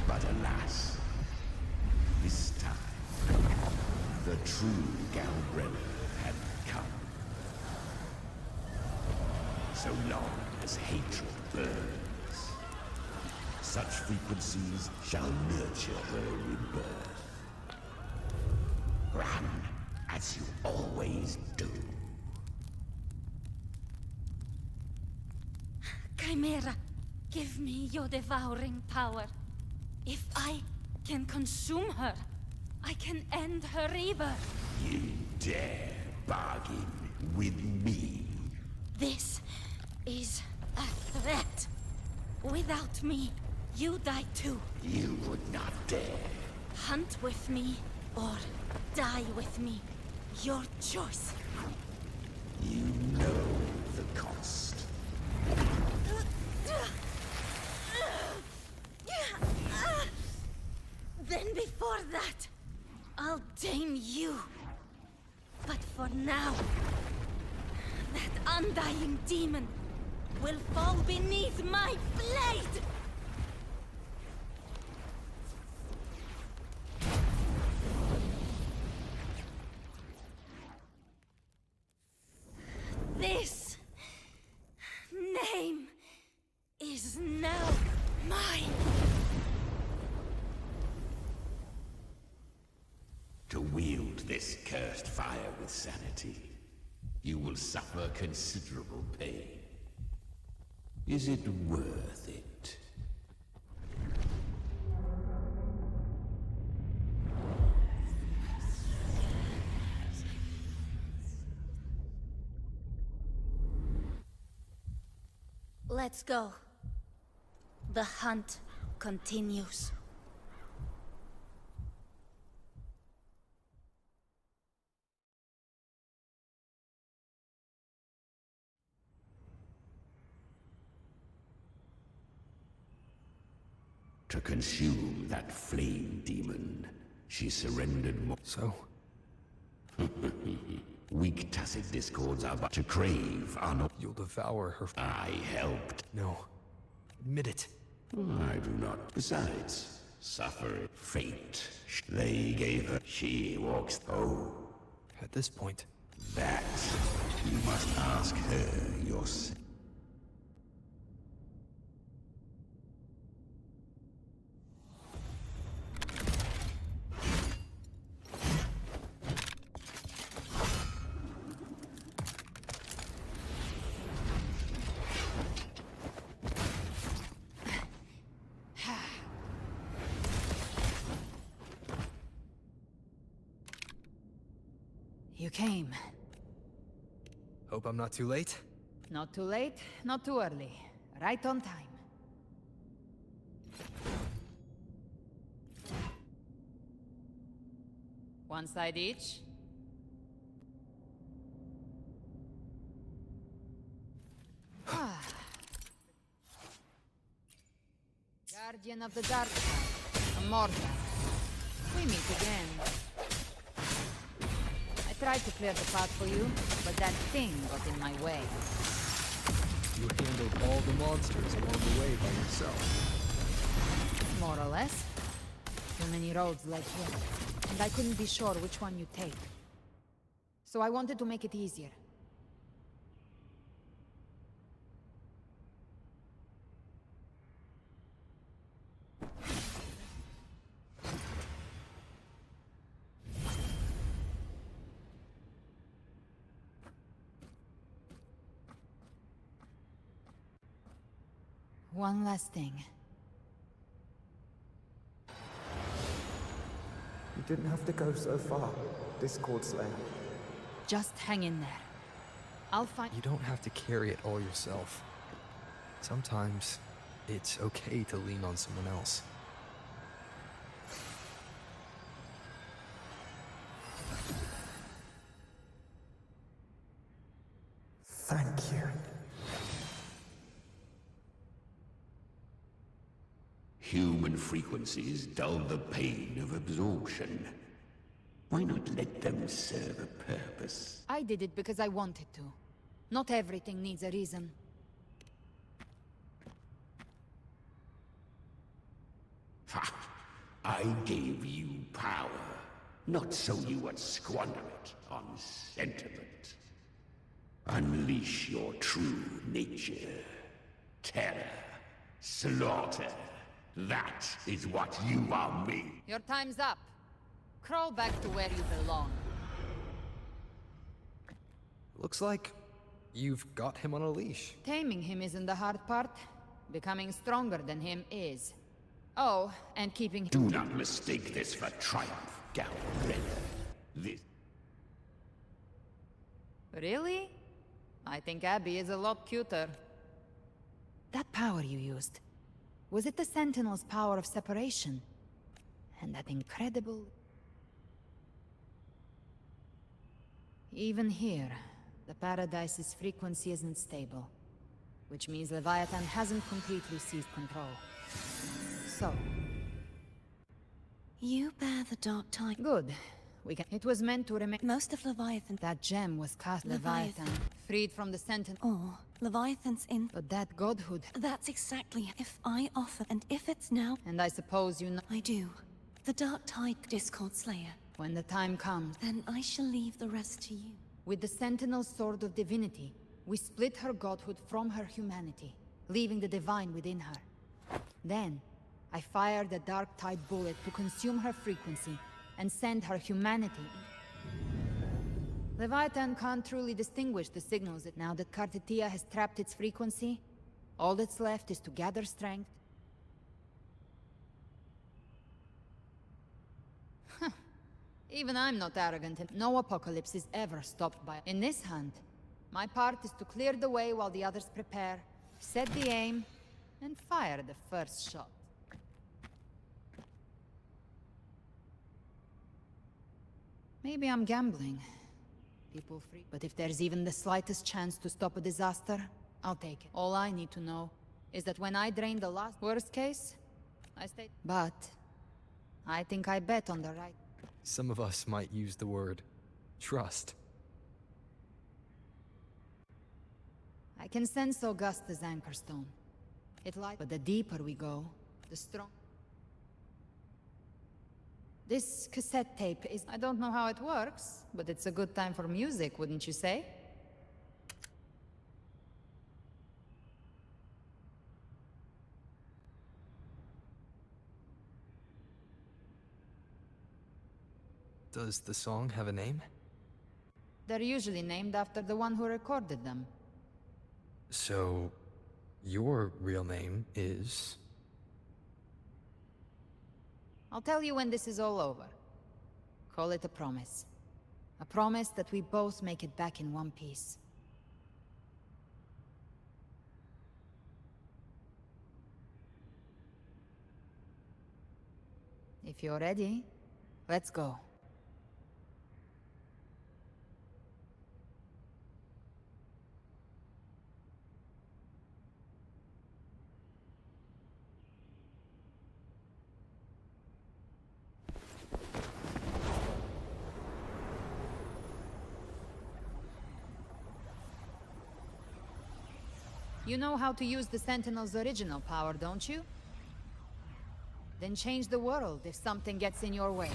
But alas, this time, the true Galbrenna had come. So long as hatred burns, such frequencies shall nurture her rebirth. Run, as you always do. Chimera, give me your devouring power. If I can consume her, I can end her rebirth. You dare bargain with me? This is a threat. Without me, you die too. You would not dare. Hunt with me, or die with me. Your choice. You know the cost. Then before that, I'll tame you. But for now, that undying demon will fall beneath my blade! This name is now mine. To wield this cursed fire with sanity, you will suffer considerable pain. Is it worth it? Let's go. The hunt continues. To consume that flame demon, she surrendered more. So? Weak tacit discords are but to crave are not. You'll devour her. I helped. No. Admit it. I do not. Besides, suffer it. Fate. They gave her. She walks. Oh. At this point. That. You must ask her yourself. You came. Hope I'm not too late? Not too late, not too early. Right on time. One side each. Guardian of the Dark Side, a mortal. We meet again. I tried to clear the path for you, but that thing got in my way. You handled all the monsters along the way by yourself. More or less. Too many roads led here, and I couldn't be sure which one you'd take. So I wanted to make it easier. One last thing. You didn't have to go so far, Discord Slayer. Just hang in there. I'll find— You don't have to carry it all yourself. Sometimes, it's okay to lean on someone else. Thank you. Human frequencies dull the pain of absorption. Why not let them serve a purpose? I did it because I wanted to. Not everything needs a reason. Ha! I gave you power, not so you would squander it on sentiment. Unleash your true nature. Terror. Slaughter. That is what you are made. Your time's up. Crawl back to where you belong. Looks like you've got him on a leash. Taming him isn't the hard part. Becoming stronger than him is. Oh, and keeping— Do not mistake this for triumph, Galred. This— Really? I think Abby is a lot cuter. That power you used, was it the Sentinel's power of separation? And that incredible— Even here, the Paradise's frequency isn't stable. Which means Leviathan hasn't completely seized control. So— You bear the Dark Tide. Good. We can— It was meant to remain— Most of Leviathan— That gem was cast— Leviathan. Freed from the Sentinel. Or Leviathan's in— But that godhood— That's exactly— If I offer— And if it's now— And I suppose you know— I do. The Dark Tide, Discord Slayer. When the time comes— Then I shall leave the rest to you. With the Sentinel's Sword of Divinity, we split her godhood from her humanity, leaving the divine within her. Then, I fired a Dark Tide bullet to consume her frequency and send her humanity. Leviathan can't truly distinguish the signals that now that Kartetia has trapped its frequency, all that's left is to gather strength. Even I'm not arrogant, and no apocalypse is ever stopped by— In this hunt, my part is to clear the way while the others prepare, set the aim, and fire the first shot. Maybe I'm gambling. People free. But if there's even the slightest chance to stop a disaster, I'll take it. All I need to know is that when I drain the last— Worst case, I stay— But I think I bet on the right— Some of us might use the word trust. I can sense Augusta's anchor stone. It lies, but the deeper we go, the strong. This cassette tape is... I don't know how it works, but it's a good time for music, wouldn't you say? Does the song have a name? They're usually named after the one who recorded them. So, your real name is... I'll tell you when this is all over. Call it a promise. A promise that we both make it back in one piece. If you're ready, let's go. You know how to use the Sentinel's original power, don't you? Then change the world if something gets in your way.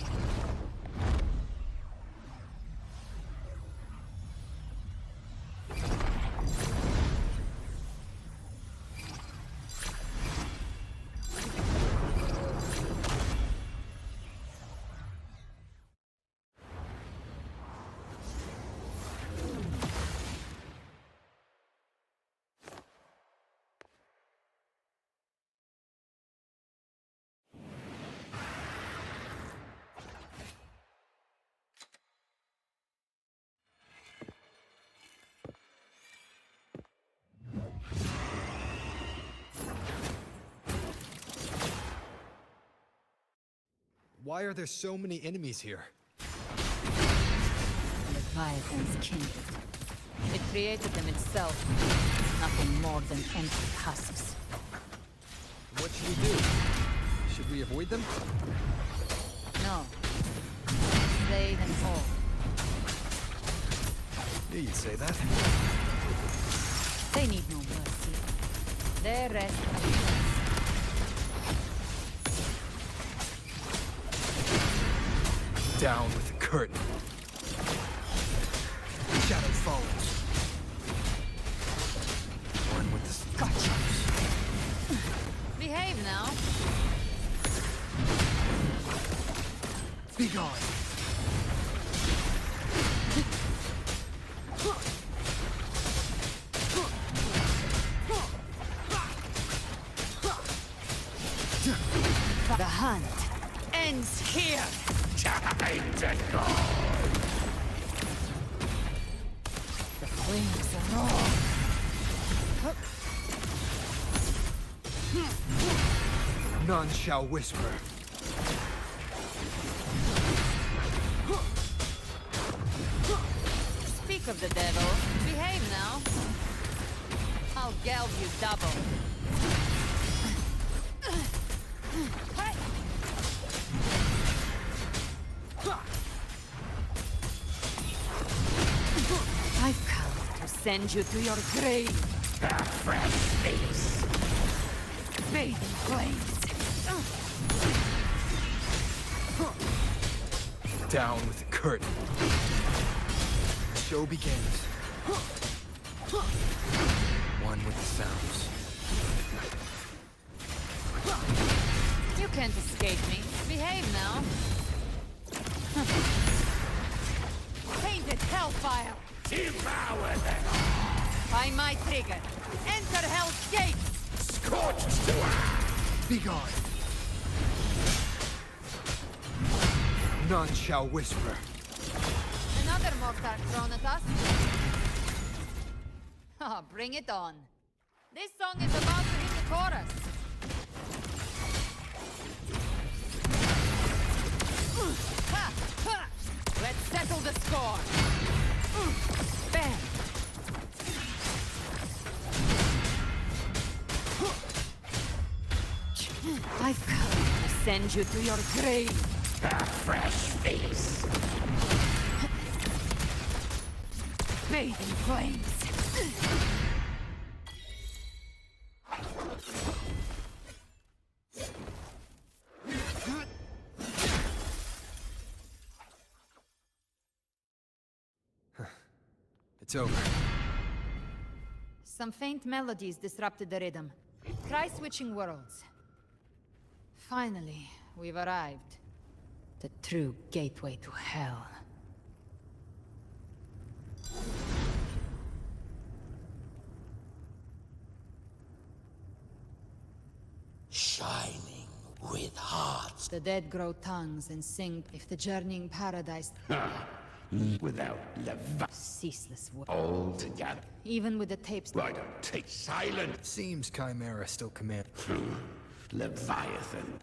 Why are there so many enemies here? Leviathan's kindred. It created them itself. Nothing more than empty husks. What should we do? Should we avoid them? No. Slay them all. Yeah, you'd say that. They need no mercy. Their rest awaits. Down with the curtain. Shadow follows. One with the... Gotcha. Behave now. Be gone. The hunt ends here. Time to go! The flames are all. None shall whisper. Speak of the devil. Behave now. I'll geld you double. I've come to send you to your grave. A fresh face. Bathe in flames. Down with the curtain. The show begins. One with the sounds. You can't escape me. Behave now. Painted hellfire. Devour them! By my trigger. Enter Hell's Gate! Scorched to earth! Be gone. None shall whisper. Another mortar thrown at us. Oh, bring it on. This song is about to hit the chorus. Ha! Ha! Let's settle the score. Bam! I've come to send you to your grave. A fresh face. Bathe in flames. It's over. Some faint melodies disrupted the rhythm. Try switching worlds. Finally, we've arrived. The true gateway to hell. Shining with hearts. The dead grow tongues and sing if the journeying paradise... Without ceaseless work. all together. Even with the tapes... Why don't take silence? Seems Chimera still command. Leviathan.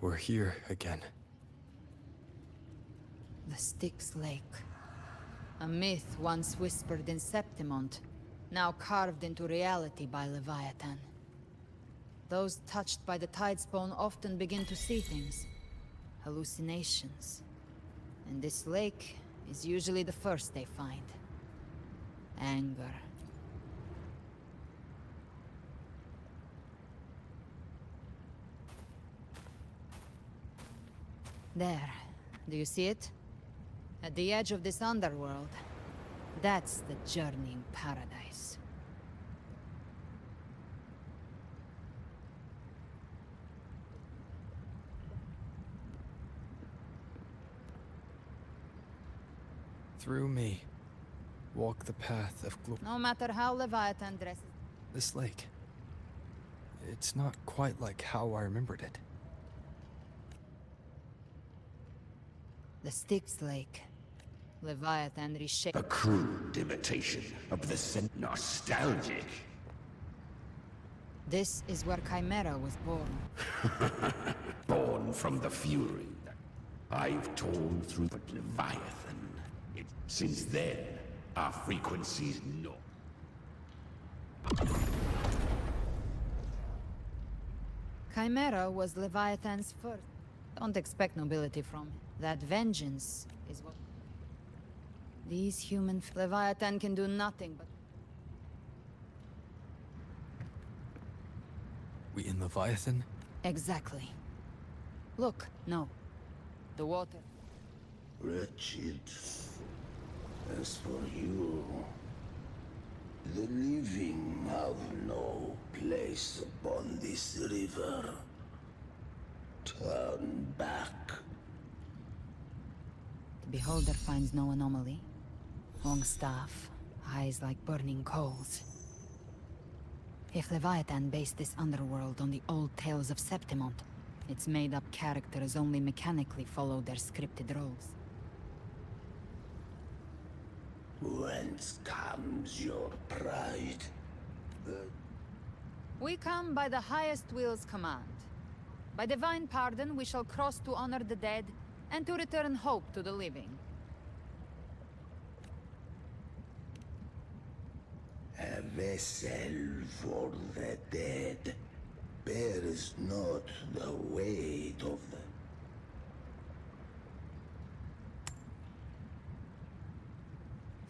We're here again. The Styx Lake. A myth once whispered in Septimont, now carved into reality by Leviathan. Those touched by the Tidespawn often begin to see things. Hallucinations. And this lake is usually the first they find. Anger. There. Do you see it? At the edge of this underworld. That's the journeying paradise. Through me. Walk the path of glory. No matter how Leviathan dresses... This lake. It's not quite like how I remembered it. The Styx Lake. Leviathan reshaped... A crude imitation of the nostalgic. This is where Chimera was born. Born from the fury that I've torn through the Leviathan. Since then, our frequencies know. Chimera was Leviathan's first. Don't expect nobility from it. That vengeance is what... These human... Leviathan can do nothing but... We in Leviathan? Exactly. Look, no. The water. Wretched. As for you, the living have no place upon this river. Turn back. The beholder finds no anomaly. Long staff, eyes like burning coals. If Leviathan based this underworld on the old tales of Septimont, its made-up characters only mechanically follow their scripted roles. Whence comes your pride? We come by the highest will's command. By divine pardon, we shall cross to honor the dead, and to return hope to the living. A vessel for the dead bears not the weight of the...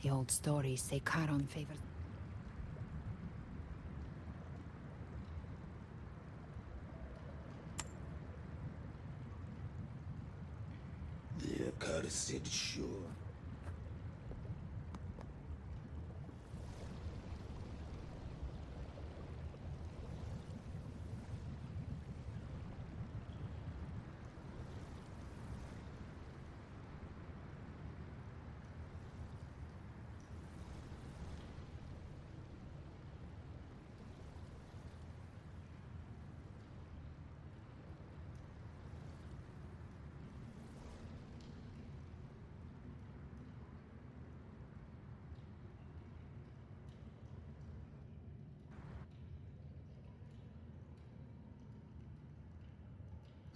The old stories say Charon favors... The accursed shore.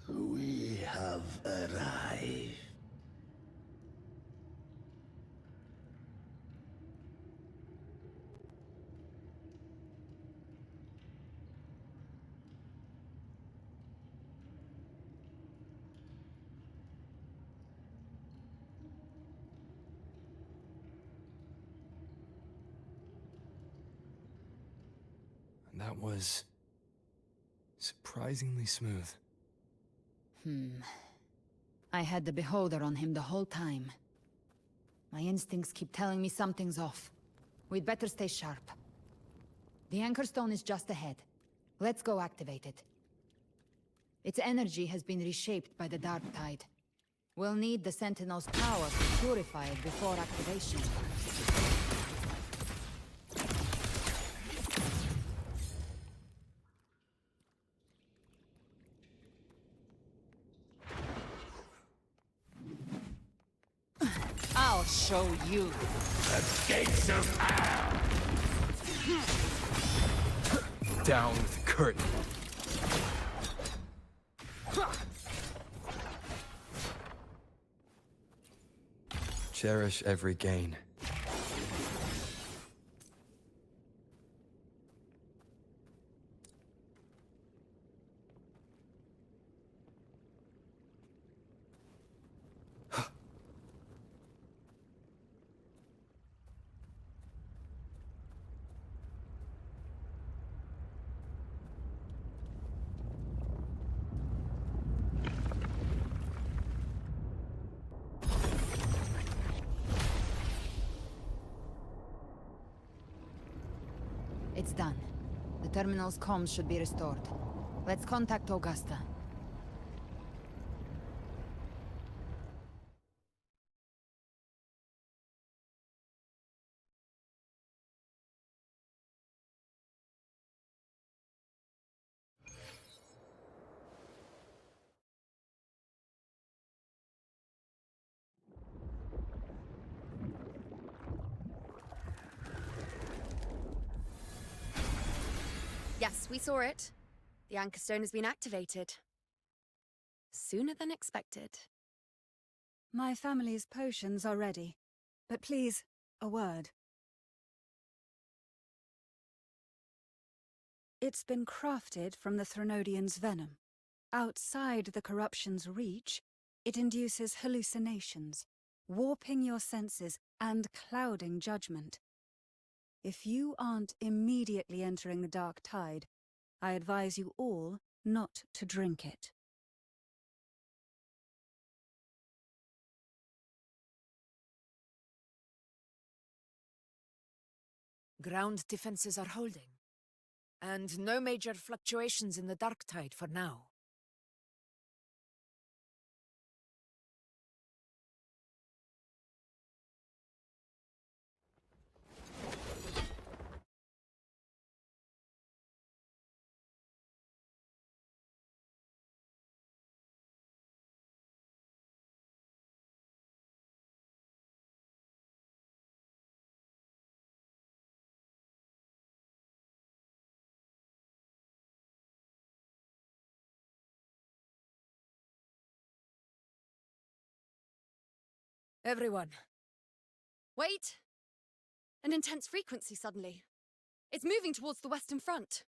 We have arrived. That was surprisingly smooth. I had the beholder on him the whole time. My instincts keep telling me something's off. We'd better stay sharp. The Anchor Stone is just ahead. Let's go activate it. Its energy has been reshaped by the Dark Tide. We'll need the Sentinel's power to purify it before activation. I'll show you. The gates of hell! Down with the curtain. Cherish every gain. It's done. The terminal's comms should be restored. Let's contact Augusta. Yes, we saw it. The Anchor Stone has been activated. Sooner than expected. My family's potions are ready. But please, a word. It's been crafted from the Threnodian's venom. Outside the corruption's reach, it induces hallucinations, warping your senses and clouding judgment. If you aren't immediately entering the Dark Tide, I advise you all not to drink it. Ground defenses are holding. And no major fluctuations in the Dark Tide for now. Everyone. Wait! An intense frequency suddenly. It's moving towards the Western Front.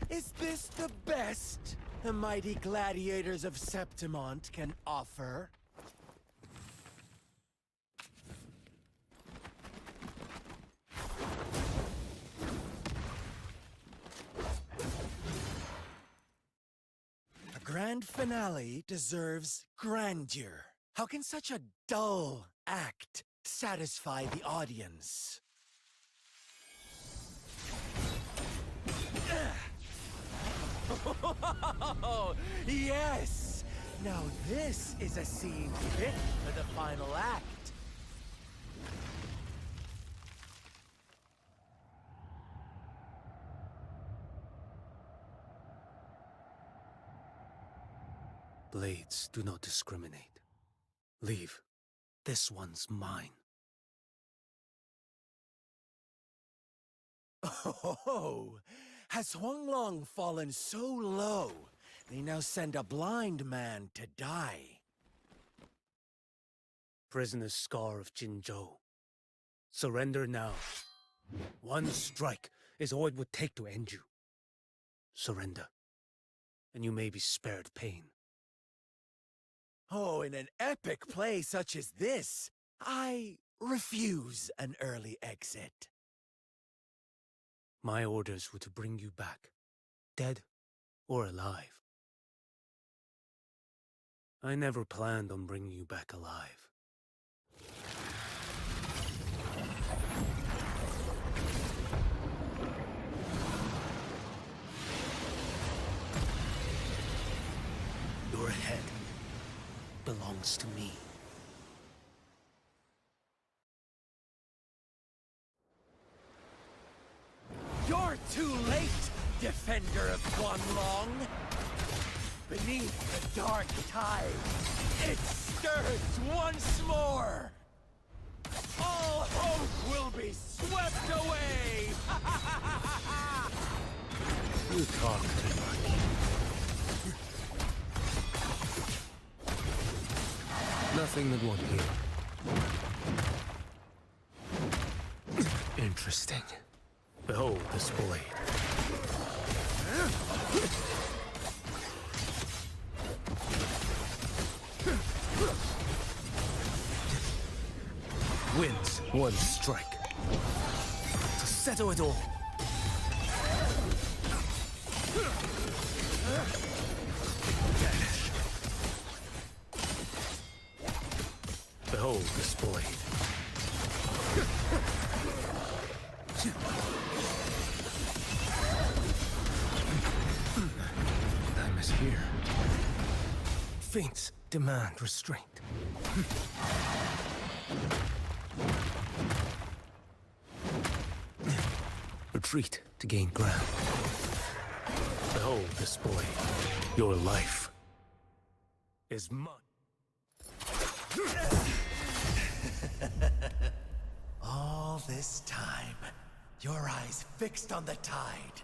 Is this the best the mighty gladiators of Septimont can offer? A grand finale deserves grandeur. How can such a dull act satisfy the audience? Oh, yes! Now this is a scene fit for the final act. Blades do not discriminate. Leave. This one's mine. Oh, has Huanglong fallen so low, they now send a blind man to die? Prisoner Scar of Jinzhou. Surrender now. One strike is all it would take to end you. Surrender, and you may be spared pain. Oh, in an epic play such as this, I refuse an early exit. My orders were to bring you back, dead or alive. I never planned on bringing you back alive. Your head belongs to me. You're too late, defender of Guanlong! Beneath the dark tide, it stirs once more! All hope will be swept away! You talk too much. Nothing that won't heal. Interesting. Behold this blade. Wins one strike. To settle it all. Vanish. Behold this blade. Time is here. Feints demand restraint. Retreat to gain ground. Behold this blade. Your life is mine. All this time, your eyes fixed on the tide.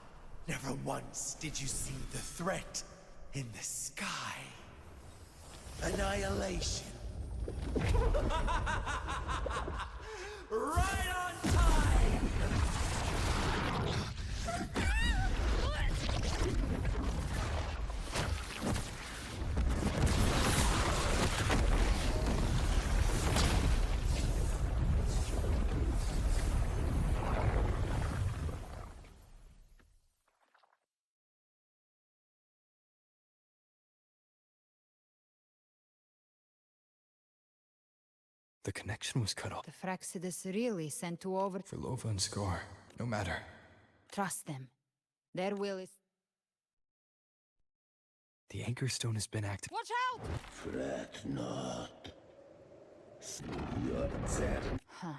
Never once did you see the threat in the sky. Annihilation. Right on time! The connection was cut off. The Fraxidus really sent to over... For Lova and Scar, no matter. Trust them. Their will is... The Anchor Stone has been active. Watch out! Fret not. You're dead. Huh.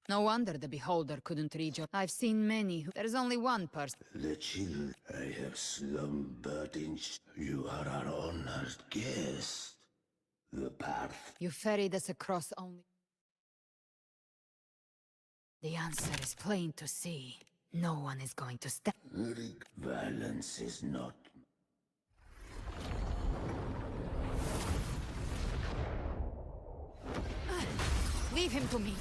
No wonder the Beholder couldn't reach you. I've seen many who... There's only one person. The chill I have slumbered in. You are our honored guest. The path. You ferried us across only... The answer is plain to see. No one is going to step... Violence is not... Leave him to me.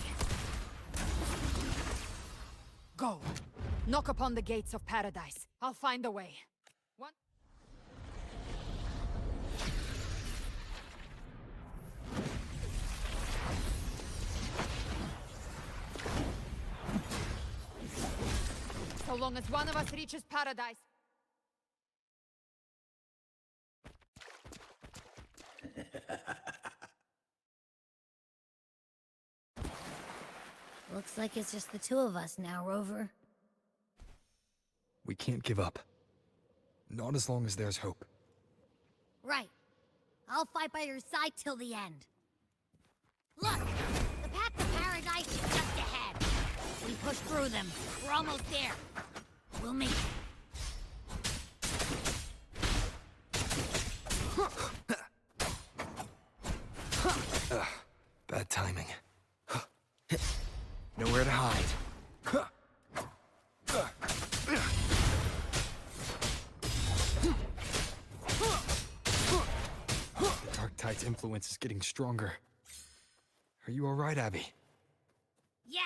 Go. Knock upon the gates of paradise. I'll find a way. One... So long as one of us reaches paradise. Looks like it's just the two of us now, Rover. We can't give up. Not as long as there's hope. Right. I'll fight by your side till the end. Look! The path to paradise is just ahead. We push through them. We're almost there. We'll make it. tide's influence is getting stronger. Are you alright, Abby? Yeah,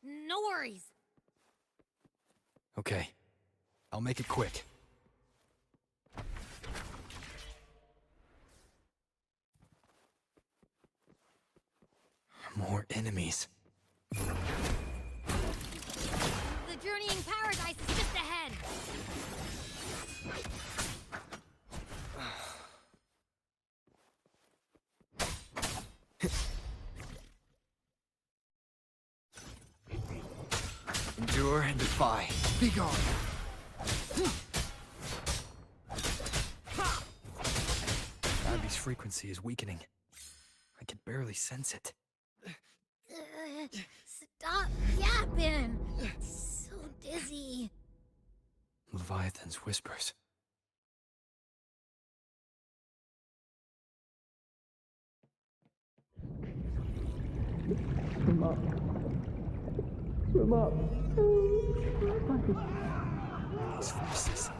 no worries. Okay. I'll make it quick. More enemies. The journeying paradise is just ahead. Endure and defy. Be gone. Abby's frequency is weakening. I can barely sense it. Stop yapping. So dizzy. Leviathan's whispers. Swim up. Swim up. These voices.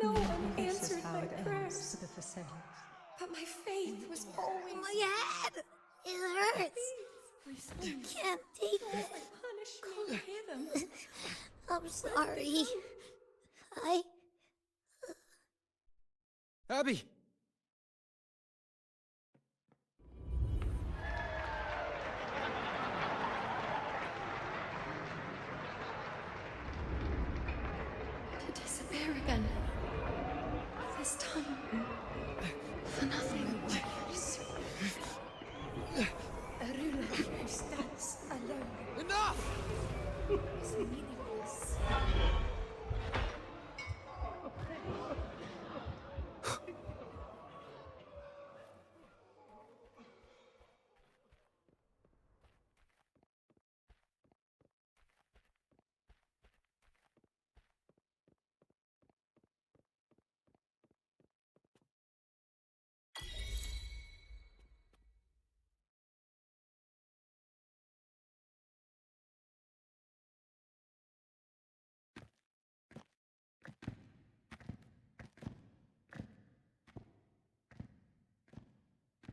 No one answered my prayers. But my faith was always... My head! It hurts! I can't take it. Punish me, hear them. I'm sorry. Abby! To disappear again. This time, for nothing. A ruler who stands alone Enough! is meaningless.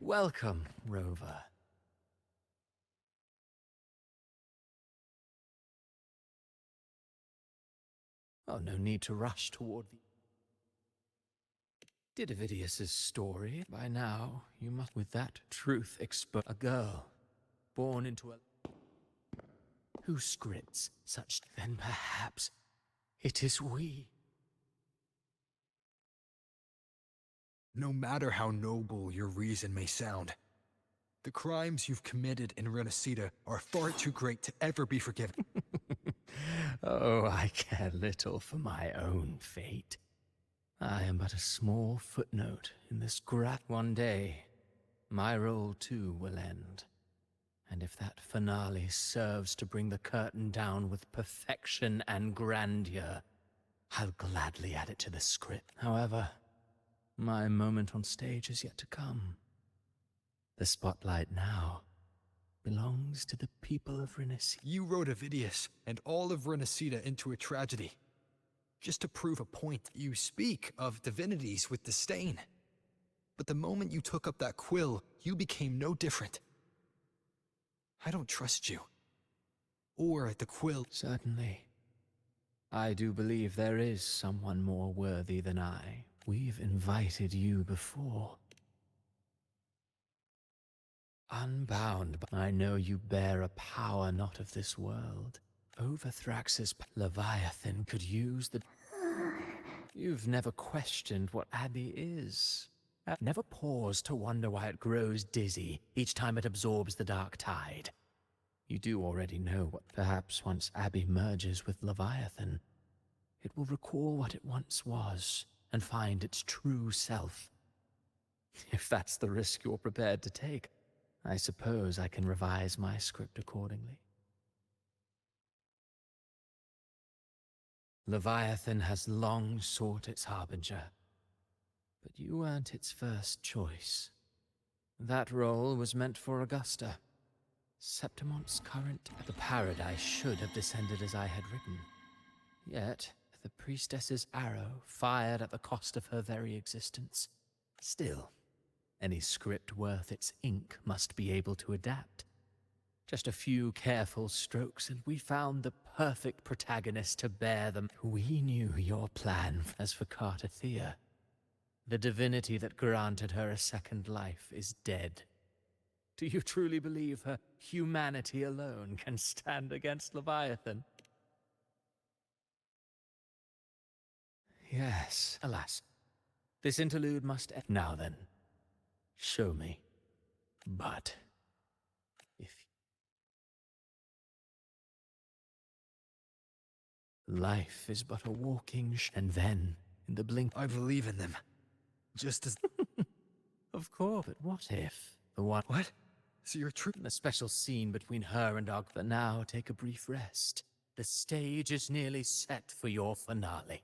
Welcome, Rover. Oh, no need to rush toward the... Did Avidius's story? By now, you must, with that truth, expose a girl born into a... Who scripts such? Then perhaps it is we. No matter how noble your reason may sound, the crimes you've committed in Renacida are far too great to ever be forgiven. Oh, I care little for my own fate. I am but a small footnote in this One day, my role too will end. And if that finale serves to bring the curtain down with perfection and grandeur, I'll gladly add it to the script. However, my moment on stage is yet to come. The spotlight now belongs to the people of Renacida. You wrote Avidius and all of Renacida into a tragedy. Just to prove a point, you speak of divinities with disdain. But the moment you took up that quill, you became no different. I don't trust you. Or the quill. Certainly. I do believe there is someone more worthy than I. We've invited you before. Unbound, but I know you bear a power not of this world. Overthrax's Leviathan could use the... You've never questioned what Abbey is. Never paused to wonder why it grows dizzy each time it absorbs the dark tide. You do already know what perhaps once Abbey merges with Leviathan, it will recall what it once was and find its true self. If that's the risk you're prepared to take, I suppose I can revise my script accordingly. Leviathan has long sought its harbinger, but you weren't its first choice. That role was meant for Augusta. Septimon's current the paradise should have descended as I had written. Yet, the priestess's arrow fired at the cost of her very existence. Still, any script worth its ink must be able to adapt. Just a few careful strokes, and we found the perfect protagonist to bear them. We knew your plan. As for Cartathea, the divinity that granted her a second life is dead. Do you truly believe her humanity alone can stand against Leviathan? Yes, alas. This interlude must end. Now then, show me. But if life is but a walking and then, in the blink, I believe in them. Just as... Of course, but what if the one... What? So you're true? A special scene between her and Og, but now take a brief rest. The stage is nearly set for your finale.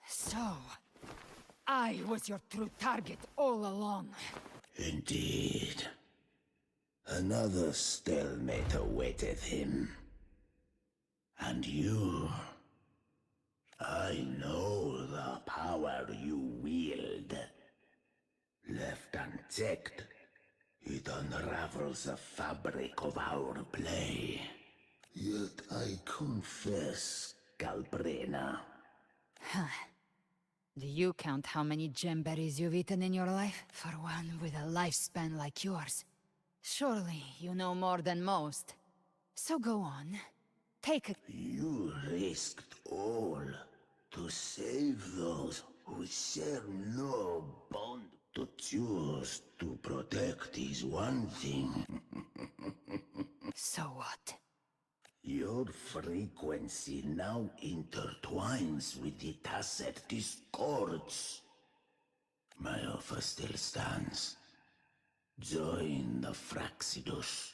So, I was your true target all along. Indeed. Another stalemate awaited him. And you... I know the power you wield. Left unchecked, it unravels the fabric of our play. Yet I confess, Galbrina. Huh. Do you count how many gemberries you've eaten in your life? For one with a lifespan like yours. Surely you know more than most. So go on. Take it. You risked all to save those who share no bond. To choose to protect is one thing. So what? Your frequency now intertwines with the tacet discords. My offer still stands. Join the Fraxidus.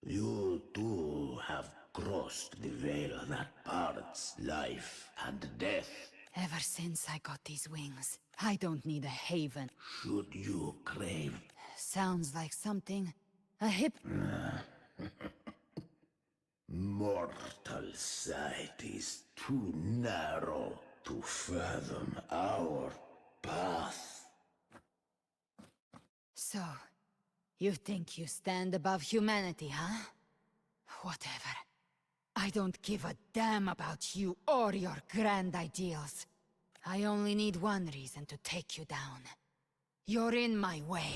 You too have crossed the veil that parts life and death. Ever since I got these wings, I don't need a haven. Should you crave? Sounds like something a hip... Mortal sight is too narrow to fathom our path. So, you think you stand above humanity, huh? Whatever. I don't give a damn about you or your grand ideals. I only need one reason to take you down. You're in my way.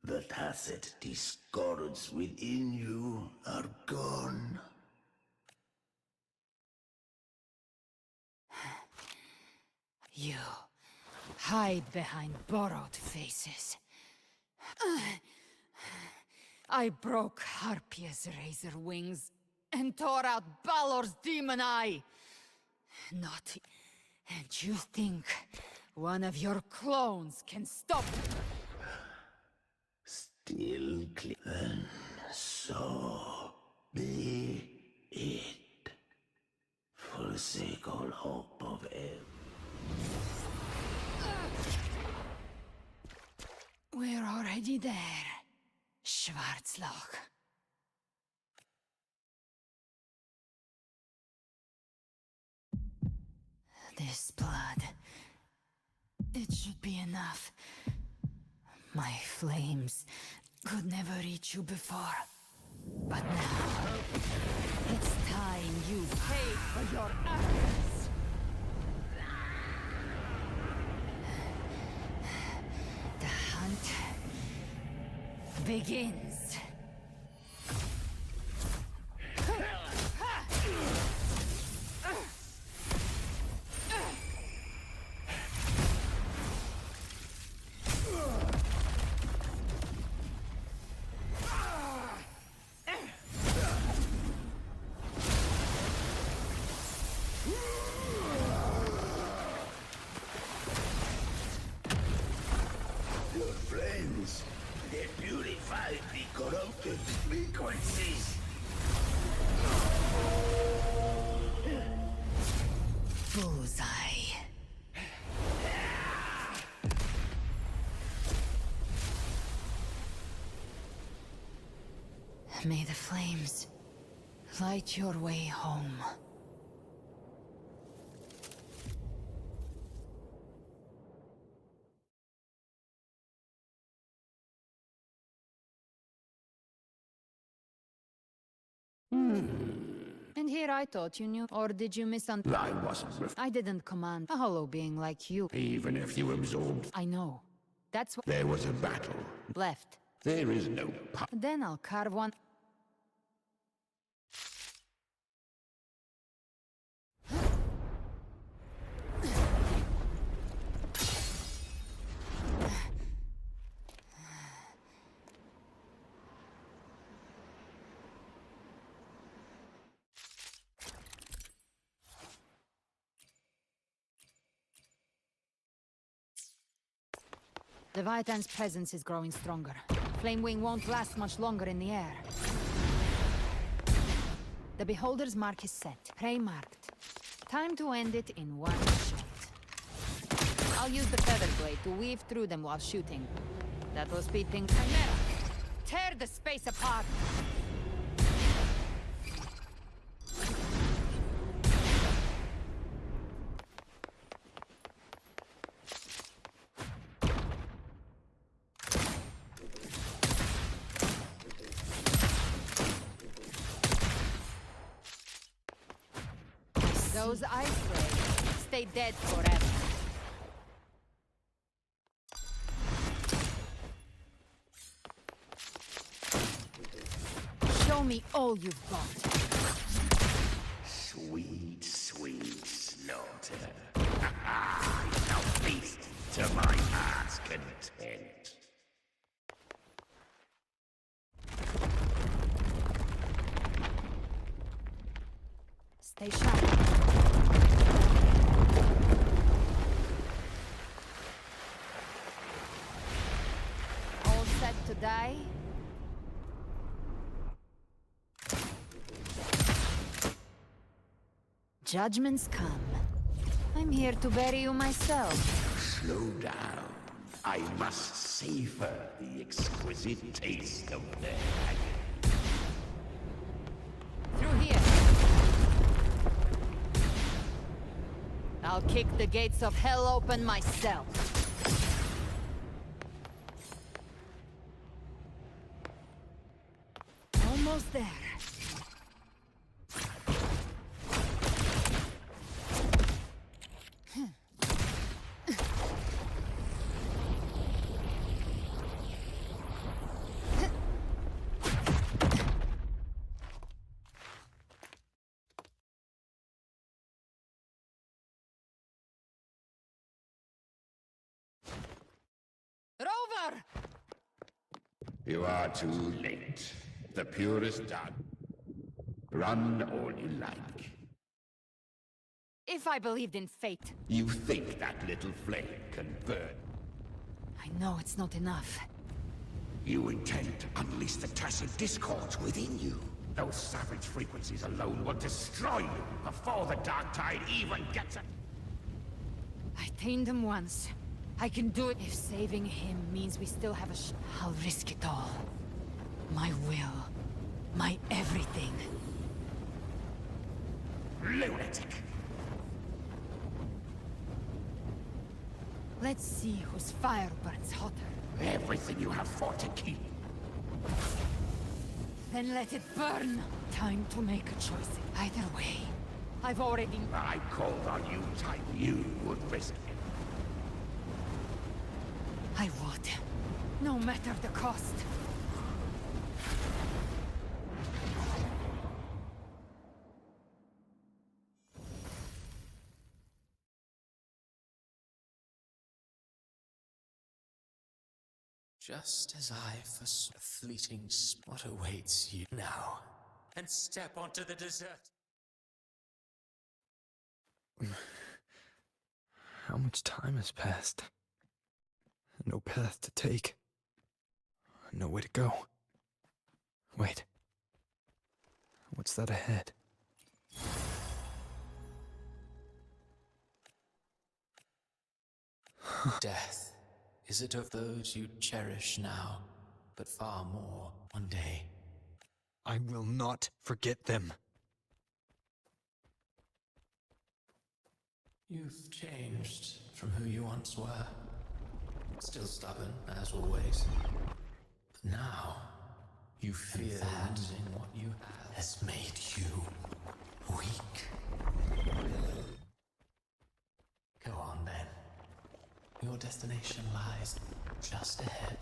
The tacit discords within you are gone. You hide behind borrowed faces. I broke Harpia's razor wings and tore out Balor's demon eye. Not... And you think one of your clones can stop... Still clean. Then So be it. Forsake all hope of it. We're already there, Schwarzloch. This blood... it should be enough. My flames could never reach you before. But now... it's time you pay for your actions! The hunt... begins. Your flames, they purify the corrupted frequencies. Bullseye. May the flames light your way home. And here I thought you knew, or did you misunderstand? I wasn't I didn't command a hollow being like you. even if you absorbed. I know. That's what... There was a battle. left. There is no Then I'll carve one... Leviathan's presence is growing stronger. Flamewing won't last much longer in the air. The Beholder's mark is set. Prey marked. Time to end it in one shot. I'll use the feather blade to weave through them while shooting. That will speed things. Chimera! Tear the space apart! Those ice rays stay dead forever. Show me all you've got. sweet, sweet slaughter. Now feast to my heart's content. Stay sharp. All set to die? Judgments come. I'm here to bury you myself. Slow down. I must savor the exquisite taste of their agony. Through here. I'll kick the gates of hell open myself. Almost there. Rover! You are too late. The purest done. Run all you like. If I believed in fate. You think that little flame can burn? I know it's not enough. You intend to unleash the tacit discords within you. Those savage frequencies alone will destroy you before the dark tide even gets it. I tamed him once. I can do it if saving him means we still have a I'll risk it all. My will. My everything. Lunatic! Let's see whose fire burns hotter. Everything you have fought to keep. Then let it burn! Time to make a choice. Either way, I've already... I called on you, type. You would risk it. I would. No matter the cost. Just as I foresaw a fleeting spot awaits you now. And step onto the desert. How much time has passed? No path to take. No way to go. Wait. What's that ahead? Death. Is it of those you cherish now, but far more one day? I will not forget them. You've changed from who you once were. Still stubborn, as always. But now, you fear losing what you have has made you weak. Go on then. Your destination lies just ahead.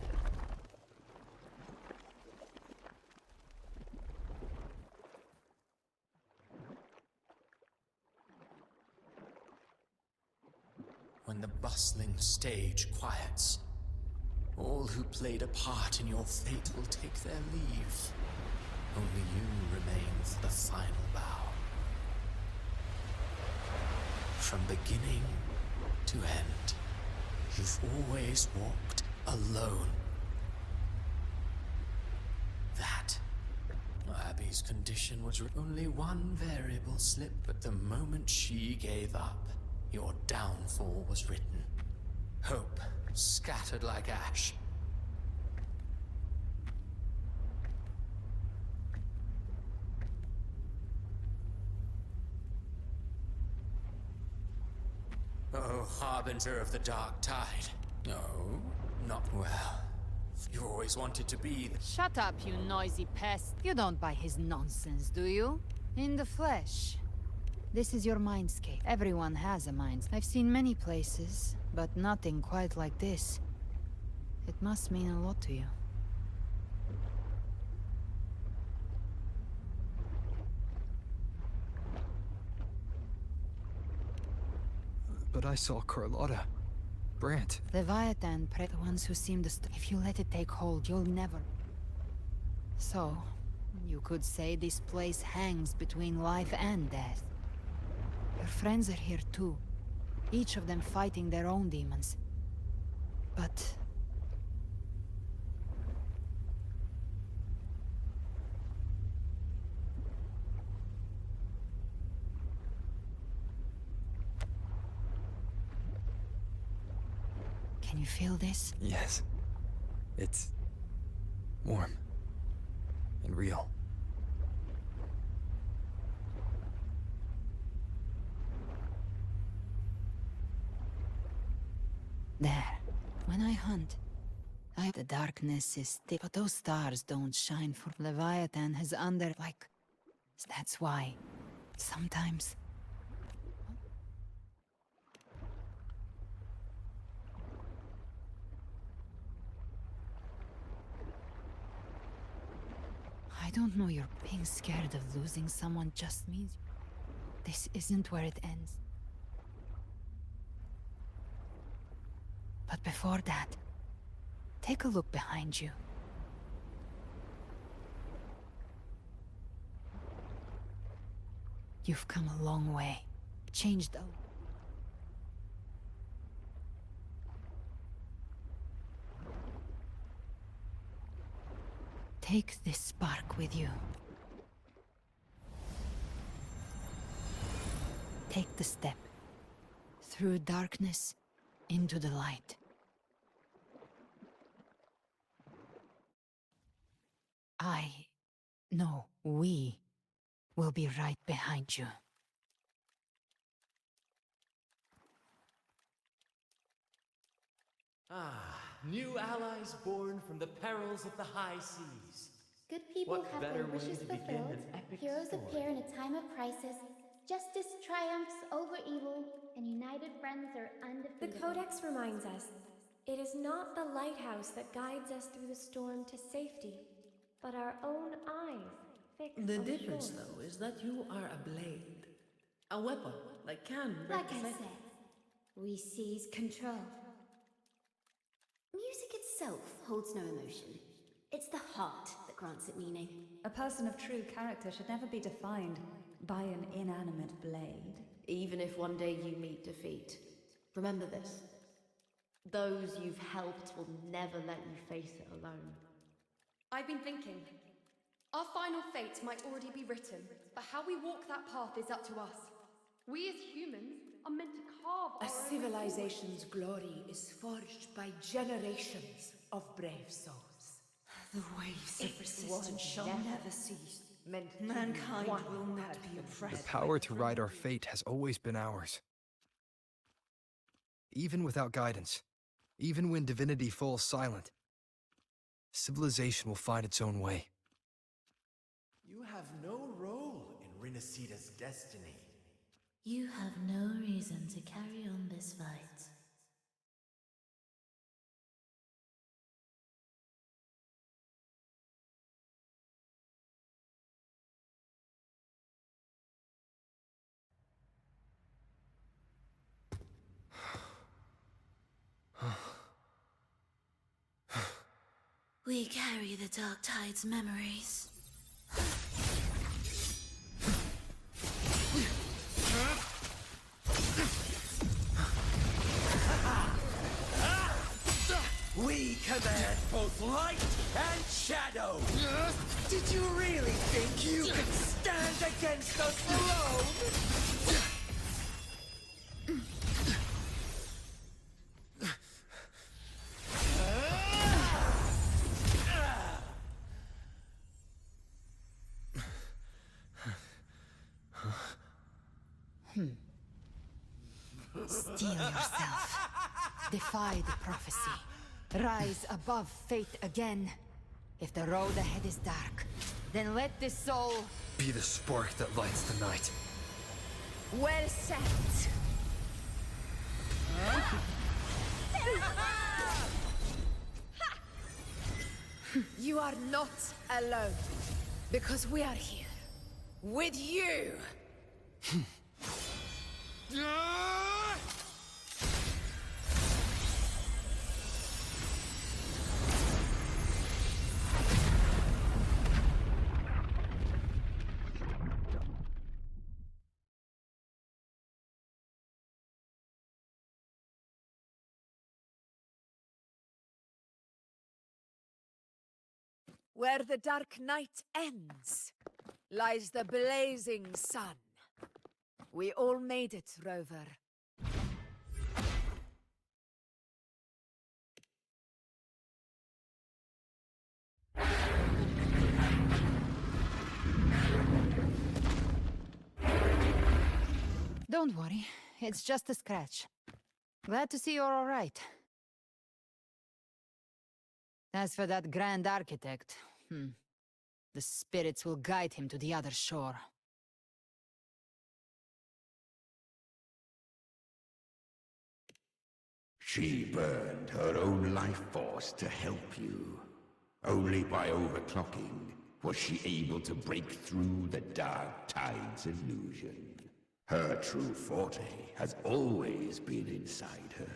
When the bustling stage quiets, all who played a part in your fate will take their leave. Only you remain for the final bow. From beginning to end, you've always walked alone. That Abby's condition was only one variable slip, but the moment she gave up, your downfall was written. Hope scattered like ash. Oh, harbinger of the dark tide. No, not well. You always wanted to be the... Shut up, you noisy pest. You don't buy his nonsense, do you? In the flesh. This is your mindscape. Everyone has a mind. I've seen many places, but nothing quite like this. It must mean a lot to you. But I saw Carlotta. Brant. Leviathan, the ones who seem to if you let it take hold, you'll never... So, you could say this place hangs between life and death. Your friends are here too. Each of them fighting their own demons. But... Can you feel this? Yes. It's... warm. And real. There. When I hunt, the darkness is thick, but those stars don't shine for Leviathan has like... That's why, sometimes... I don't know you're being scared of losing someone just means... This isn't where it ends. But before that, take a look behind you. You've come a long way. Changed a... Take this spark with you. Take the step. Through darkness, into the light. No, we will be right behind you. New allies born from the perils of the high seas. Good people What have better their way wishes to begin fulfilled. an epic Heroes story? appear in a time of crisis. Justice triumphs over evil, and united friends are The undefeatable. Codex reminds us, it is not the lighthouse that guides us through the storm to safety, but our own eyes fixed The on difference, shore. though, is that you are a blade. A weapon that can break Like the I cycle. said, we seize control. Music itself holds no emotion. It's the heart that grants it meaning. A person of true character should never be defined by an inanimate blade. Even if one day you meet defeat, remember this. Those you've helped will never let you face it alone. I've been thinking. Our final fate might already be written, but how we walk that path is up to us. We as humans are meant to carve A our own way civilization's glory is forged by generations of brave souls. The waves of resistance shall never never cease. Mankind will not be The oppressed. power to ride our fate has always been ours. Even without guidance, even when divinity falls silent, civilization will find its own way. You have no role in Renacita's destiny. You have no reason to carry on this fight. We carry the Dark Tide's memories. We command both light and shadow! Did you really think you could stand against us alone? Steel yourself. Defy the prophecy. Rise above fate again. If the road ahead is dark, then let this soul Be the spark that lights the night. well set. You are not alone, because we are here, with you! Where the dark night ends, lies the blazing sun. We all made it, Rover. Don't worry, it's just a scratch. Glad to see you're all right. As for that Grand Architect, the spirits will guide him to the other shore. She burned her own life force to help you. Only by overclocking was she able to break through the Dark Tide's illusion. Her true forte has always been inside her.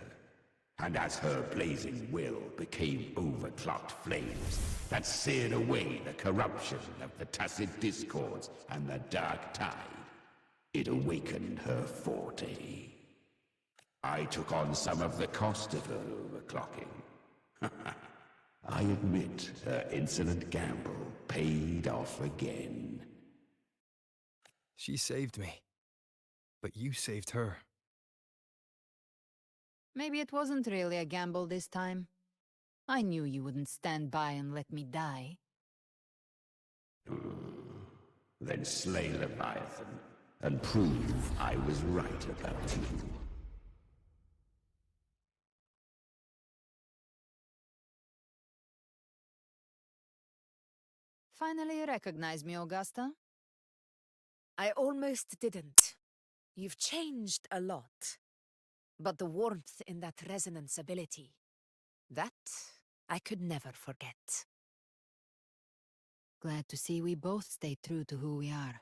And as her blazing will became overclocked flames that seared away the corruption of the tacit discords and the Dark Tide, it awakened her forte. I took on some of the cost of her overclocking. I admit her insolent gamble paid off again. She saved me. But you saved her. Maybe it wasn't really a gamble this time. I knew you wouldn't stand by and let me die. Then slay Leviathan, and prove I was right about you. Finally you recognize me, Augusta? I almost didn't. You've changed a lot. But the warmth in that resonance ability, that I could never forget. Glad to see we both stay true to who we are.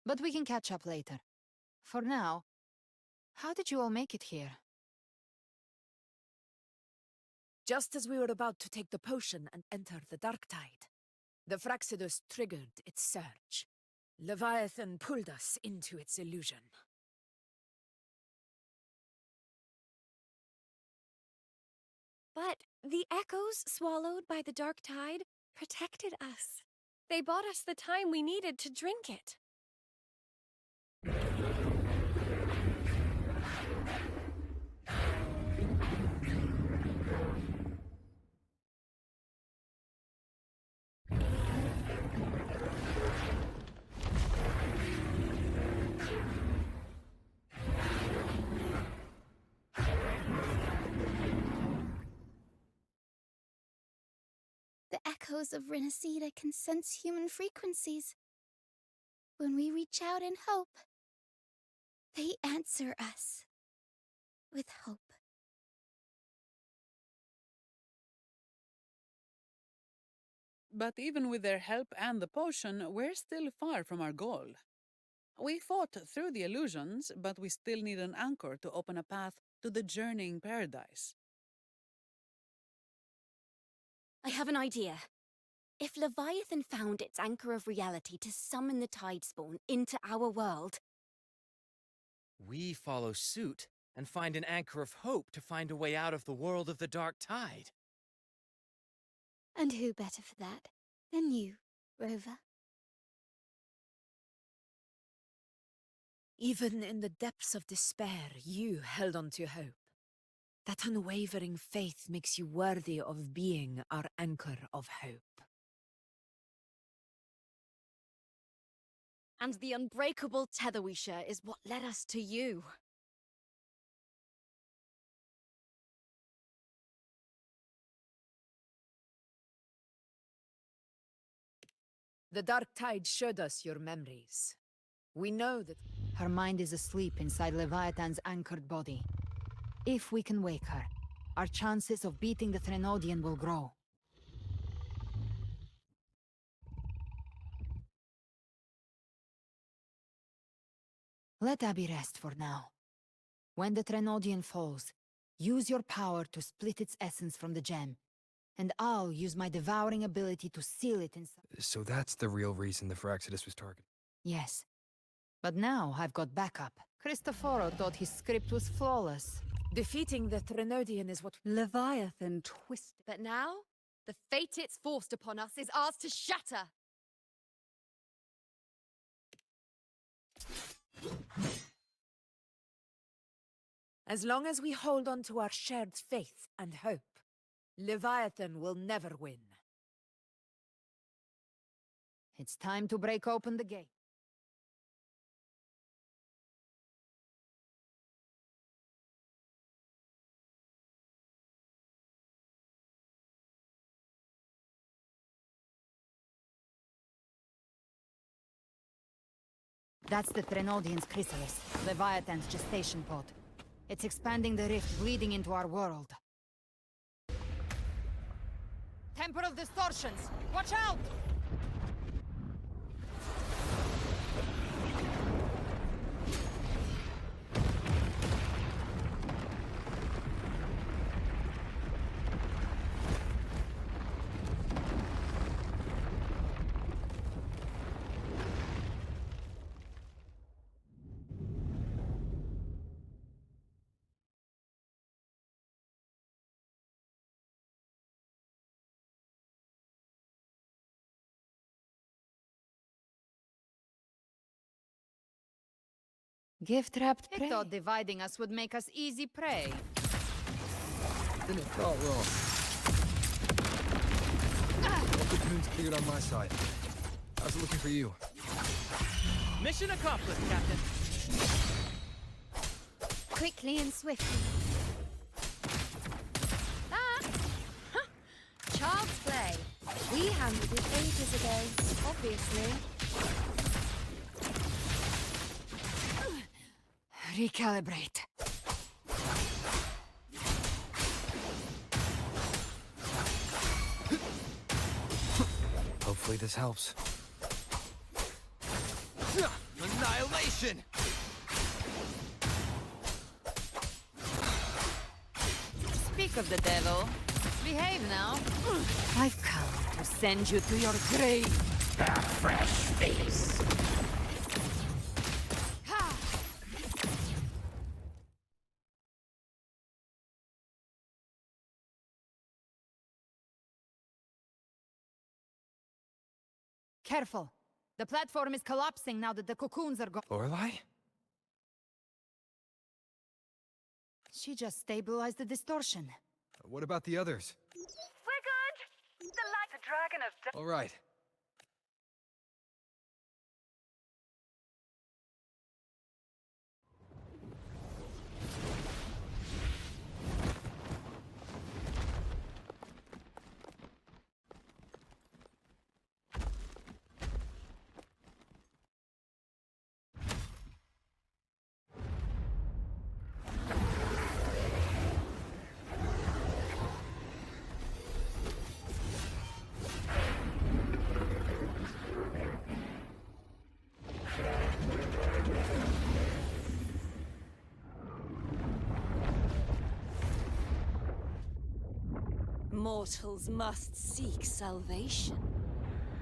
But we can catch up later. For now, how did you all make it here? Just as we were about to take the potion and enter the dark tide, the Fraxidus triggered its surge. Leviathan pulled us into its illusion. But the echoes swallowed by the dark tide protected us. They bought us the time we needed to drink it. The echoes of Renacida can sense human frequencies. When we reach out in hope, they answer us with hope. But even with their help and the potion, we're still far from our goal. We fought through the illusions, but we still need an anchor to open a path to the journeying paradise. I have an idea. If Leviathan found its anchor of reality to summon the tide spawn into our world, We follow suit and find an anchor of hope to find a way out of the world of the dark tide. And who better for that than you, Rover? Even in the depths of despair, you held on to hope. That unwavering faith makes you worthy of being our anchor of hope. and the unbreakable tether we share is what led us to you. The dark tide showed us your memories. We know that Her mind is asleep inside Leviathan's anchored body. If we can wake her, our chances of beating the Threnodian will grow. Let Abby rest for now. When the Threnodian falls, use your power to split its essence from the gem, and I'll use my devouring ability to seal it inside. So that's the real reason the Fraxidus was targeted. Yes. But now I've got backup. Cristoforo thought his script was flawless. defeating the Threnodian is what Leviathan twisted. But now, the fate it's forced upon us is ours to shatter. As long as we hold on to our shared faith and hope, Leviathan will never win. It's time to break open the gate. That's the Threnodian's chrysalis, Leviathan's gestation pod. It's expanding the rift, bleeding into our world. Temporal distortions! Watch out! Gift-wrapped prey. I thought dividing us would make us easy prey. Then it felt wrong. All the tunes cleared on my side. How's it looking for you? Mission accomplished, Captain. Quickly and swiftly. Child's play. We handled it ages ago, obviously. Recalibrate. Hopefully this helps. Annihilation! Speak of the devil. Behave now. I've come to send you to your grave. A fresh face. Careful. The platform is collapsing now that the cocoons are gone. Lorelei? She just stabilized the distortion. What about the others? We're good! The light, the dragon of... All right. Mortals must seek salvation.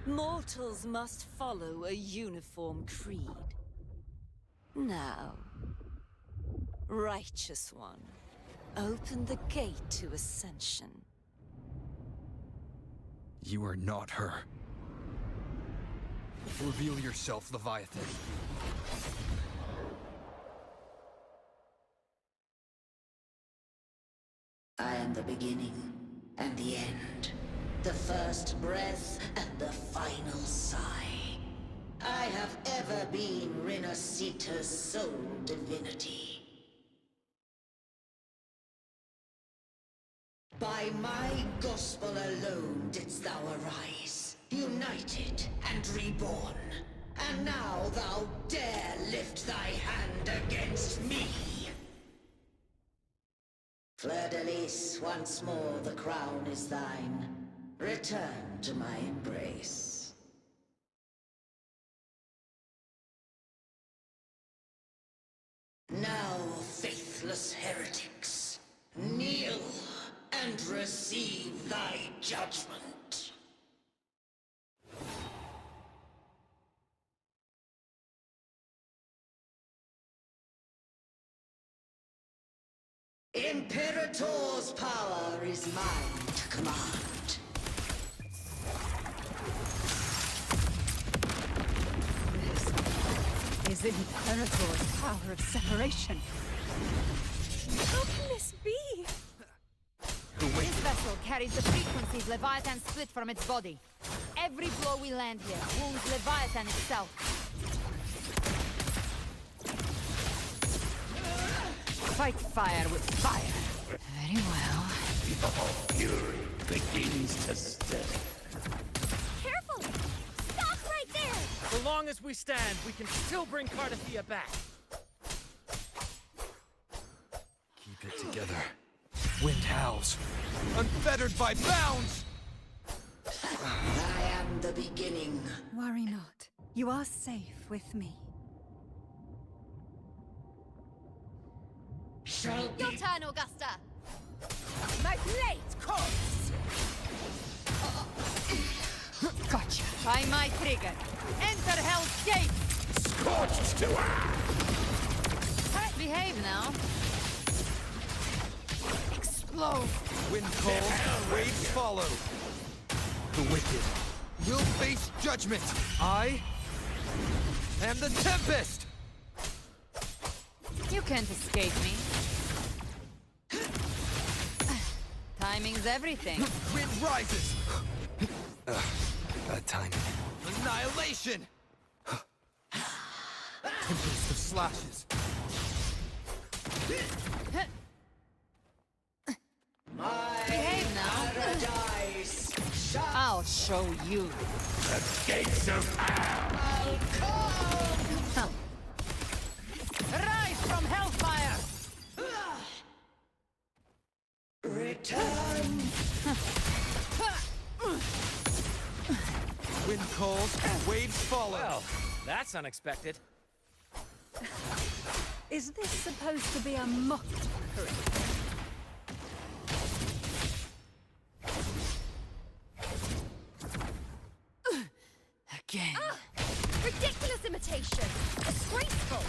Mortals must follow a uniform creed. Now, Righteous One, open the gate to ascension. You are not her. Reveal yourself, Leviathan. I am the beginning and the end. The first breath and the final sigh. I have ever been Renacita's sole divinity. By my gospel alone didst thou arise, united and reborn. And now thou dare lift thy hand against me! Fleur-de-Lis, once more the crown is thine. Return to my embrace. Now, faithless heretics, kneel and receive thy judgment. Imperator's power is mine to command. This is Imperator's power of separation. How can this be? This vessel carries the frequencies Leviathan split from its body. Every blow we land here wounds Leviathan itself. Fight fire with fire. Very well. Your fury begins to stir. Careful! Stop right there! So long as we stand, we can still bring Cardathia back. Keep it together. Wind howls. Unfettered by bounds! I am the beginning. Worry not. You are safe with me. Shall Your turn, Augusta! My blade course! Gotcha. By my trigger. Enter Hell's Gate! Scorched to Behave now. Explode! Wind calls, waves follow. The wicked will face judgment. I am the Tempest! You can't escape me. Timing's everything. Wind rises! Bad timing. Annihilation! Tempest of slashes. Behave now. Paradise. I'll show you. The gates of hell. Huh. Rise from hellfire! Return. Wind calls, waves follow. Well, that's unexpected. Is this supposed to be a mockery? Again. Ridiculous imitation! Disgraceful!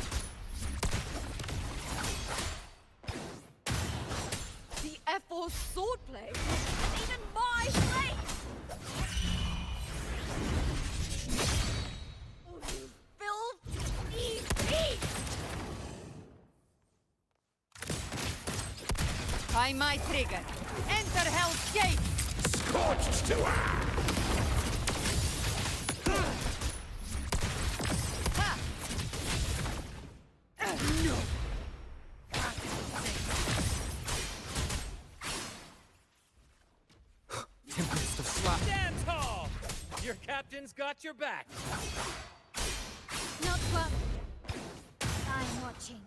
The F4 swordplay? Even my face! Oh, you filthy beast! By my trigger. Enter Hell's Gate! Scorched to earth. No! Tempest of slash. Stand tall! Your captain's got your back. Not well. I'm watching.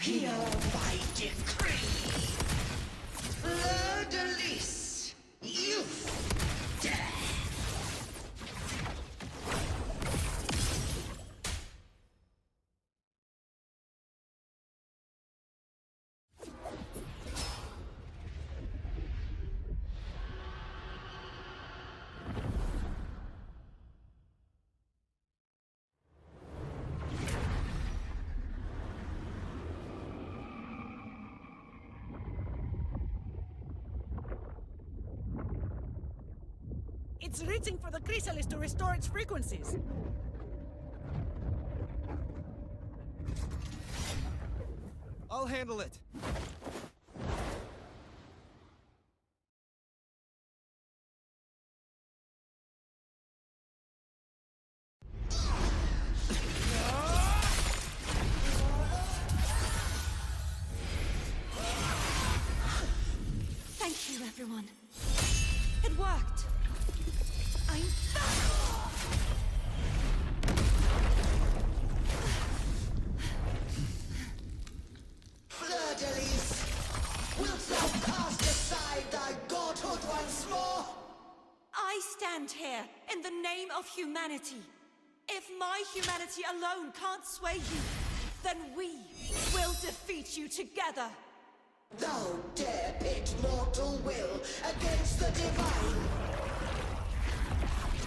Here by decree. Fleur-de-lis. Youth. Death. It's reaching for the chrysalis to restore its frequencies. I'll handle it. Thank you, everyone. It worked. I'm back! Fleur-de-lis. Wilt thou cast aside thy godhood once more? I stand here in the name of humanity. If my humanity alone can't sway you, then we will defeat you together. Thou dare pit mortal will against the divine.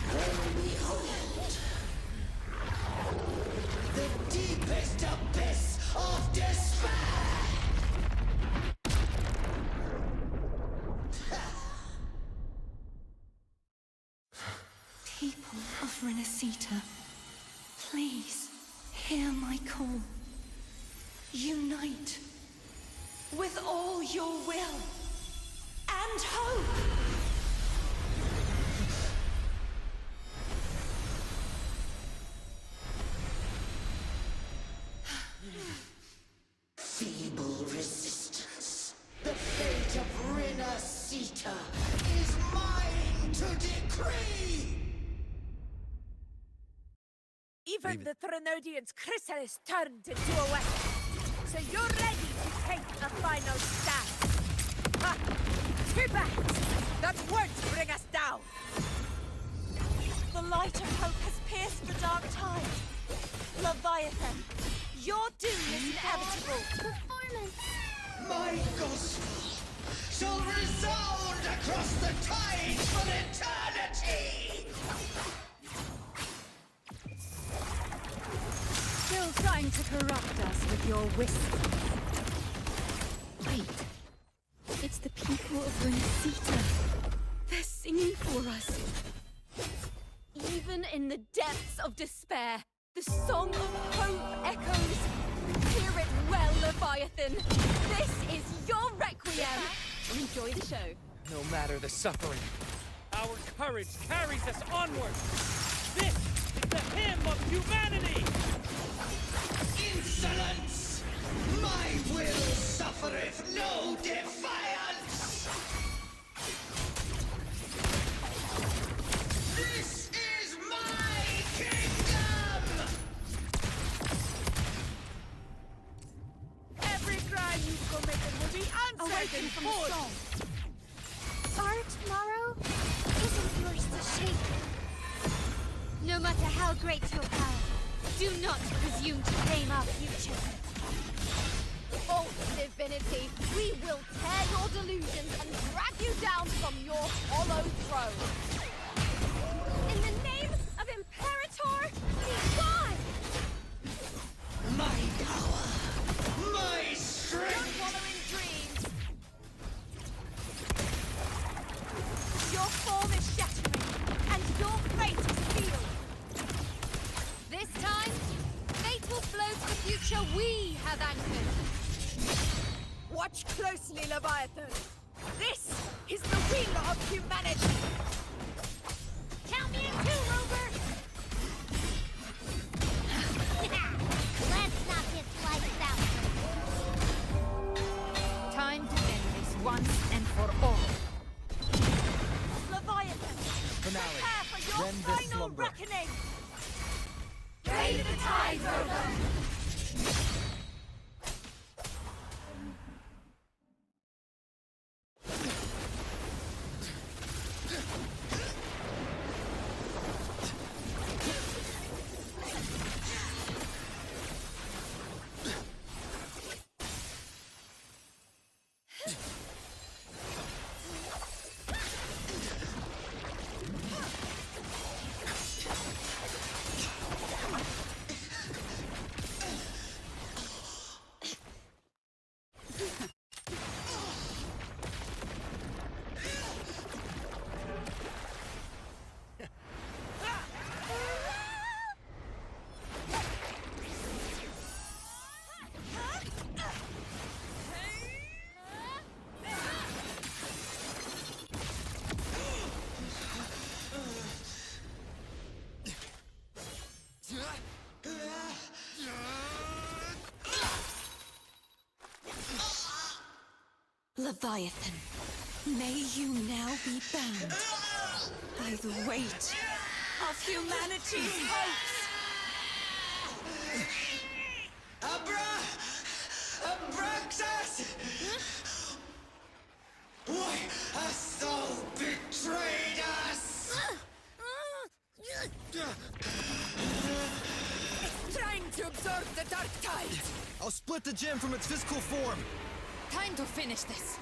Then behold, the deepest abyss of despair! People of Renacita, please hear my call. Unite with all your will and hope. Feeble resistance. The fate of Renacita is mine to decree! Even the Threnodian's chrysalis turned into a weapon. So you're ready to take a final stand. Ha! Too bad! That won't bring us down! The light of hope has pierced the dark tide. Leviathan, your doom is inevitable. Performance. My gospel shall resound across the tides for eternity! Still trying to corrupt us with your whispers. Wait. It's the people of Renacita. They're singing for us. Even Even in the depths of despair, the song of hope echoes. Hear it well, Leviathan. This is your requiem. Enjoy the show. No matter the suffering, our courage carries us onward. This is the hymn of humanity! Insolence! My will suffereth no defiance! This is my kingdom! Every crime you've committed will be answered in full! Our tomorrow isn't yours to shape. No matter how great your power, do not presume to claim our future. False divinity, we will tear your delusions and drag you down from your hollow throne. In the name of Imperator, be gone! My power! My strength! Don't wallow in dreams! Your form is shattering, and your fate is sealed. This time, fate will flow to the future we have anchored. Watch closely, Leviathan! This is the will of humanity! Count me in too, Rover! Let's not get sliced out. Time to end this once and for all. Leviathan, Finale. prepare for your Rend this final slumber. reckoning! Raise the tide, Rover! Leviathan, may you now be bound by the weight of humanity's hopes. Abraxas! Why hast thou betrayed us? It's trying to absorb the dark tide! I'll split the gem from its physical form. Time to finish this.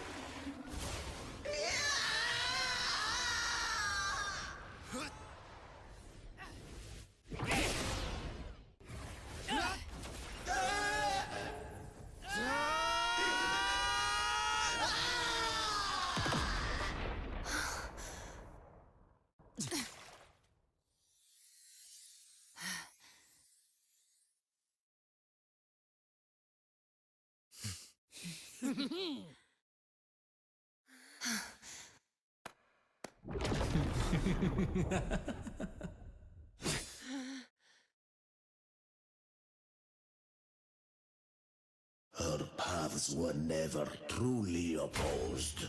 Our paths were never truly opposed.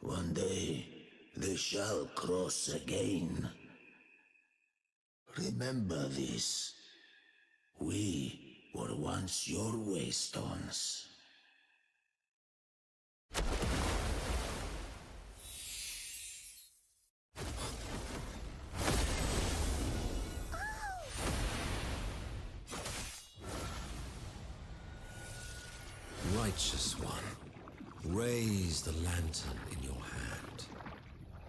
One day, they shall cross again. Remember this. We were once your waystones. Righteous one, raise the lantern in your hand.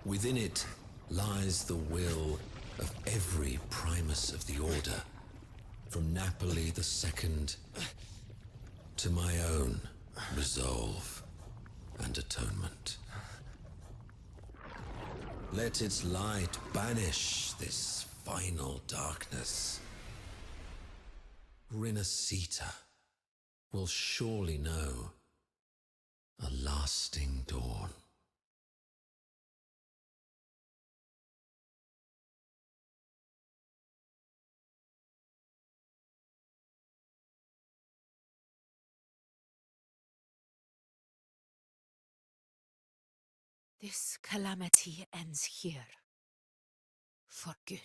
Within it lies the will of every primus of the Order, from Napoli II to my own resolve and atonement. Let its light banish this final darkness, Rinasita will surely know a lasting dawn. This calamity ends here. For good.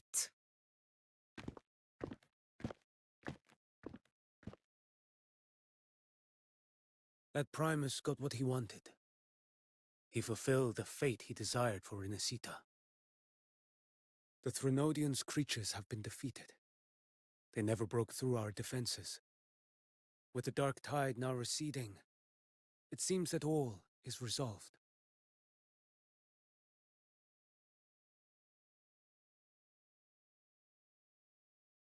That Primus got what he wanted. He fulfilled the fate he desired for Inesita. The Threnodians' creatures have been defeated. They never broke through our defenses. With the dark tide now receding, it seems that all is resolved.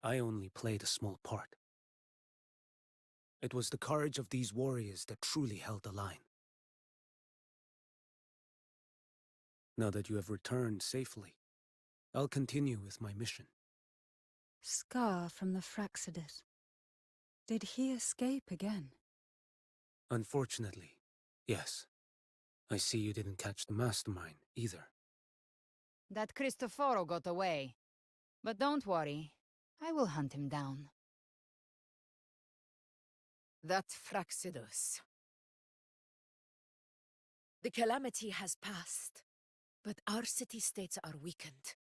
I only played a small part. It was the courage of these warriors that truly held the line. Now that you have returned safely, I'll continue with my mission. Scar from the Fraxidus. Did he escape again? Unfortunately, yes. I see you didn't catch the mastermind, either. That Cristoforo got away. But don't worry, I will hunt him down. That Fraxidus. The calamity has passed, but our city-states are weakened.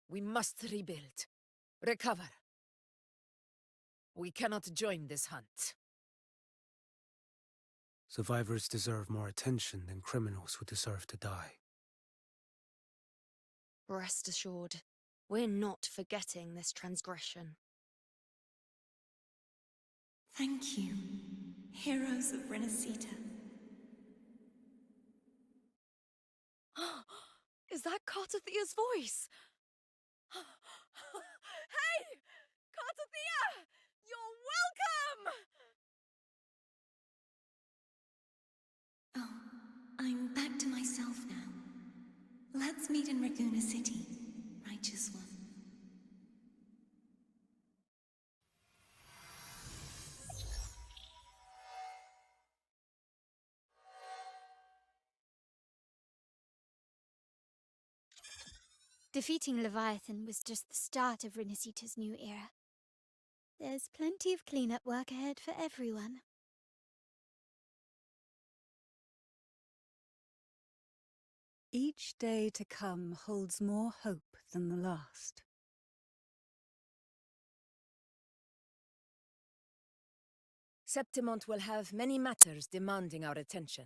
We must rebuild. Recover. We cannot join this hunt. Survivors deserve more attention than criminals who deserve to die. Rest assured, we're not forgetting this transgression. Thank you, heroes of Rinasita. Is that Cartathia's voice? Hey! Cartathia! You're welcome! Oh, I'm back to myself now. Let's meet in Raguna City, Righteous One. Defeating Leviathan was just the start of Rinasita's new era. There's plenty of cleanup work ahead for everyone. Each day to come holds more hope than the last. Septimont will have many matters demanding our attention.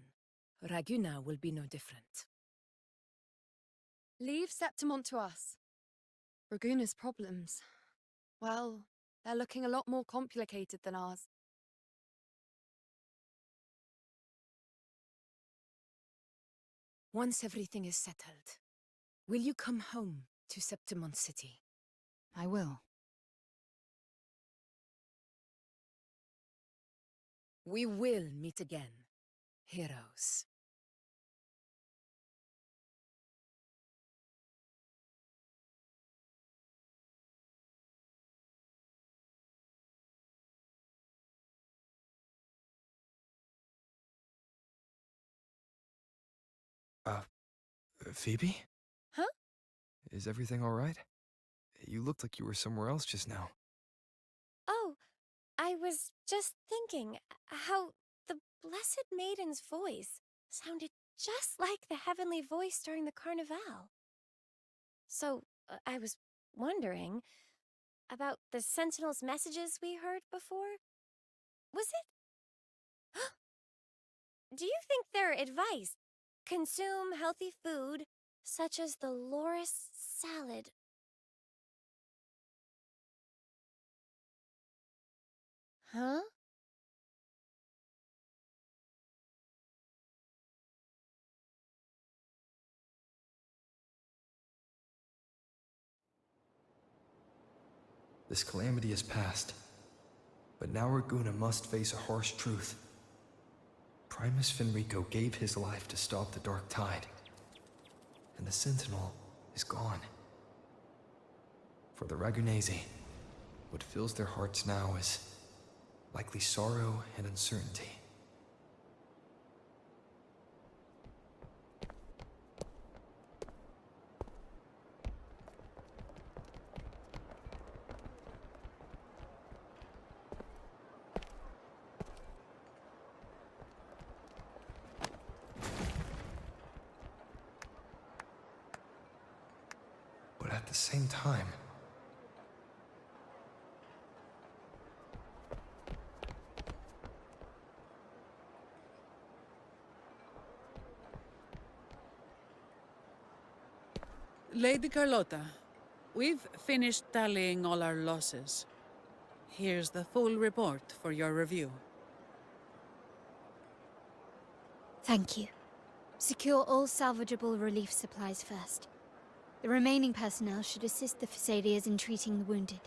Raguna will be no different. Leave Septimont to us. Raguna's problems. Well, they're looking a lot more complicated than ours. Once everything is settled, will you come home to Septimont City? I will. We will meet again, heroes. Phoebe? Huh? Is everything all right? You looked like you were somewhere else just now. Oh, I was just thinking how the Blessed Maiden's voice sounded just like the heavenly voice during the Carnival. So, I was wondering about the Sentinel's messages we heard before. Was it? Do you think their advice, consume healthy food, such as the Loris salad? Huh? This calamity is past, but now Raguna must face a harsh truth. Primus Fenrico gave his life to stop the Dark Tide, and the Sentinel is gone. For the Ragunesi, what fills their hearts now is likely sorrow and uncertainty. But at the same time, Lady Carlotta, we've finished tallying all our losses. Here's the full report for your review. Thank you. Secure all salvageable relief supplies first. The remaining personnel should assist the Phasaelias in treating the wounded.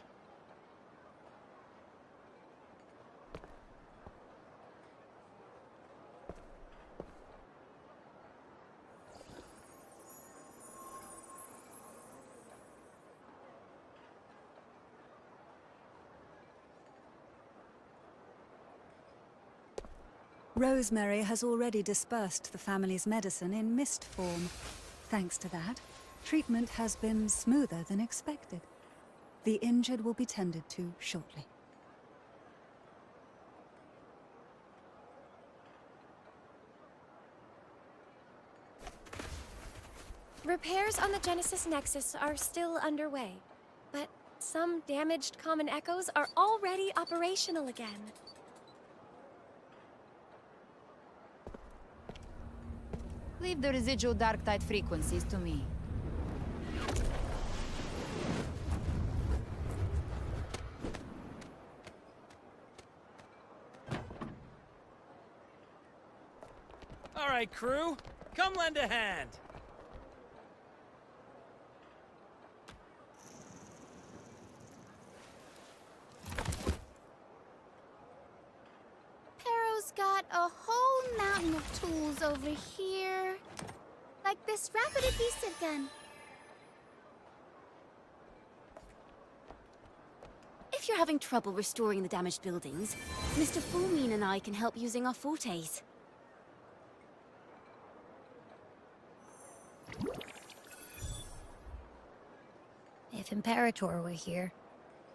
Rosemary has already dispersed the family's medicine in mist form. Thanks to that, treatment has been smoother than expected. The injured will be tended to shortly. Repairs on the Genesis Nexus are still underway, but some damaged common echoes are already operational again. Leave the residual dark tide frequencies to me. All right, crew. Come lend a hand. Pero's got a whole mountain of tools over here. Like this rapid adhesive gun. If you're having trouble restoring the damaged buildings, Mr. Fullmean and I can help using our fortes. If Imperator were here,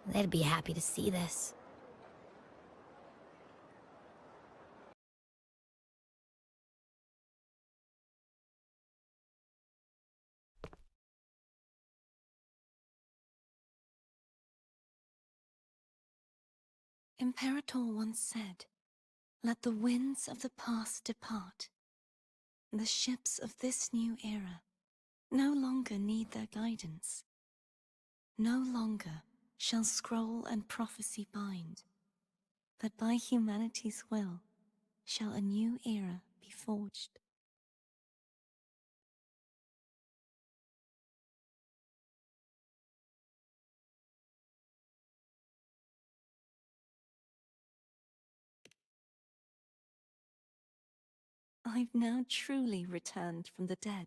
they'd be happy to see this. Imperator once said, "Let the winds of the past depart. The ships of this new era no longer need their guidance. No longer shall scroll and prophecy bind, but by humanity's will shall a new era be forged." I've now truly returned from the dead.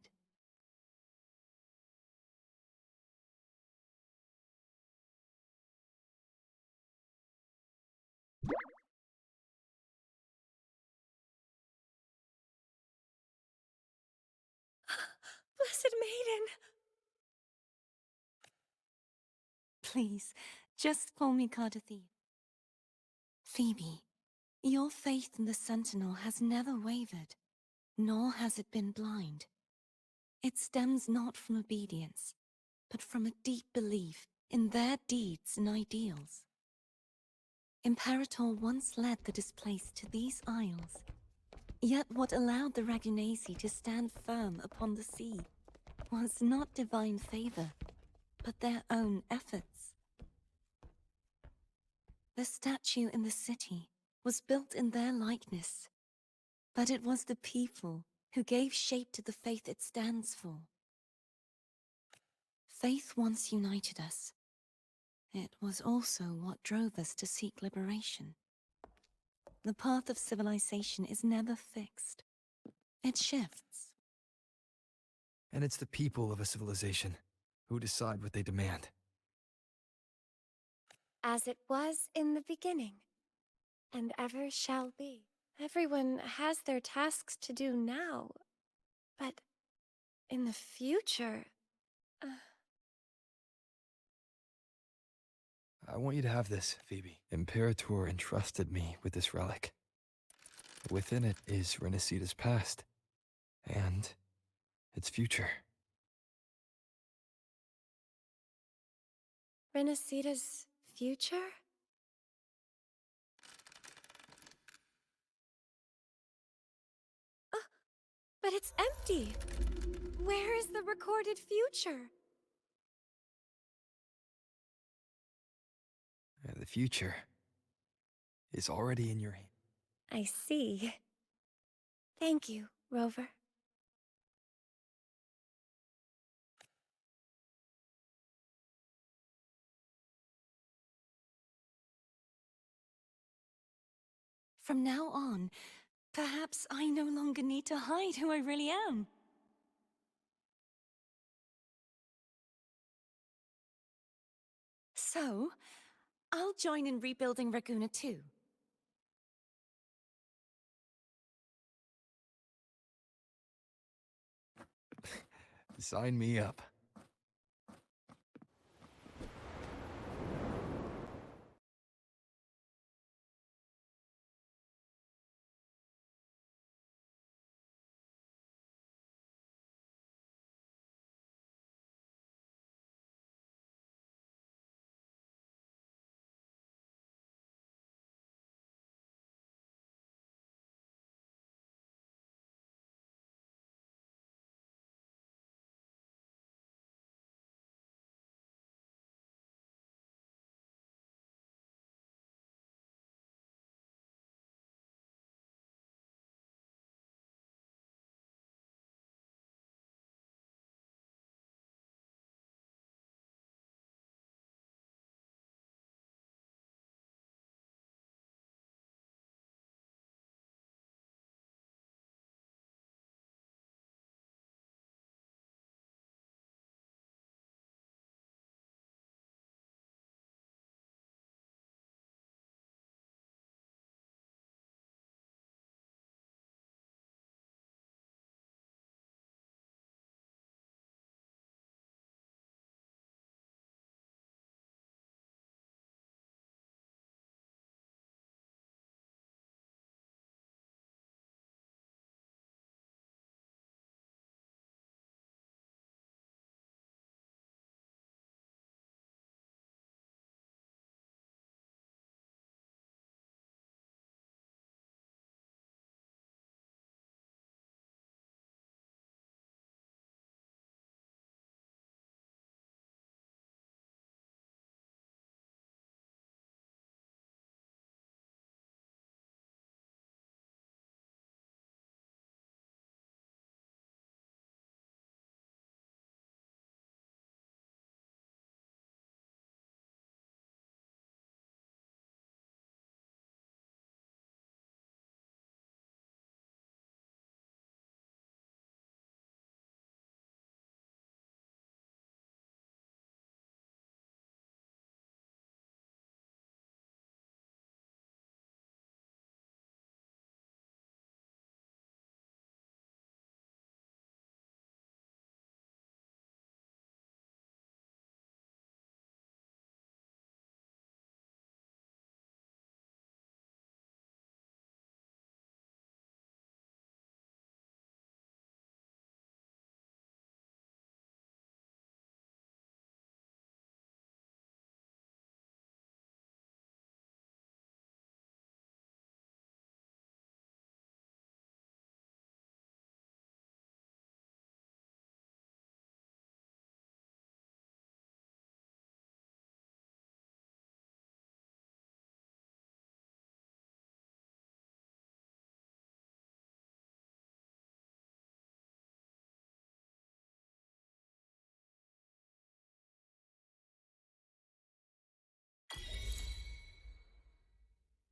Blessed Maiden! Please, just call me Cardathy. Phoebe, your faith in the Sentinel has never wavered, nor has it been blind. It stems not from obedience, but from a deep belief in their deeds and ideals. Imperator once led the displaced to these isles, yet what allowed the Ragunesi to stand firm upon the sea was not divine favor, but their own efforts. The statue in the city was built in their likeness, but it was the people who gave shape to the faith it stands for. Faith once united us. It was also what drove us to seek liberation. The path of civilization is never fixed. It shifts. And it's the people of a civilization who decide what they demand. As it was in the beginning, and ever shall be. Everyone has their tasks to do now, but in the future... I want you to have this, Phoebe. Imperator entrusted me with this relic. Within it is Renacita's past, and its future. Renacita's future? But it's empty! Where is the recorded future? The future is already in your hand. I see. Thank you, Rover. From now on, perhaps I no longer need to hide who I really am. So, I'll join in rebuilding Raguna too. Sign me up.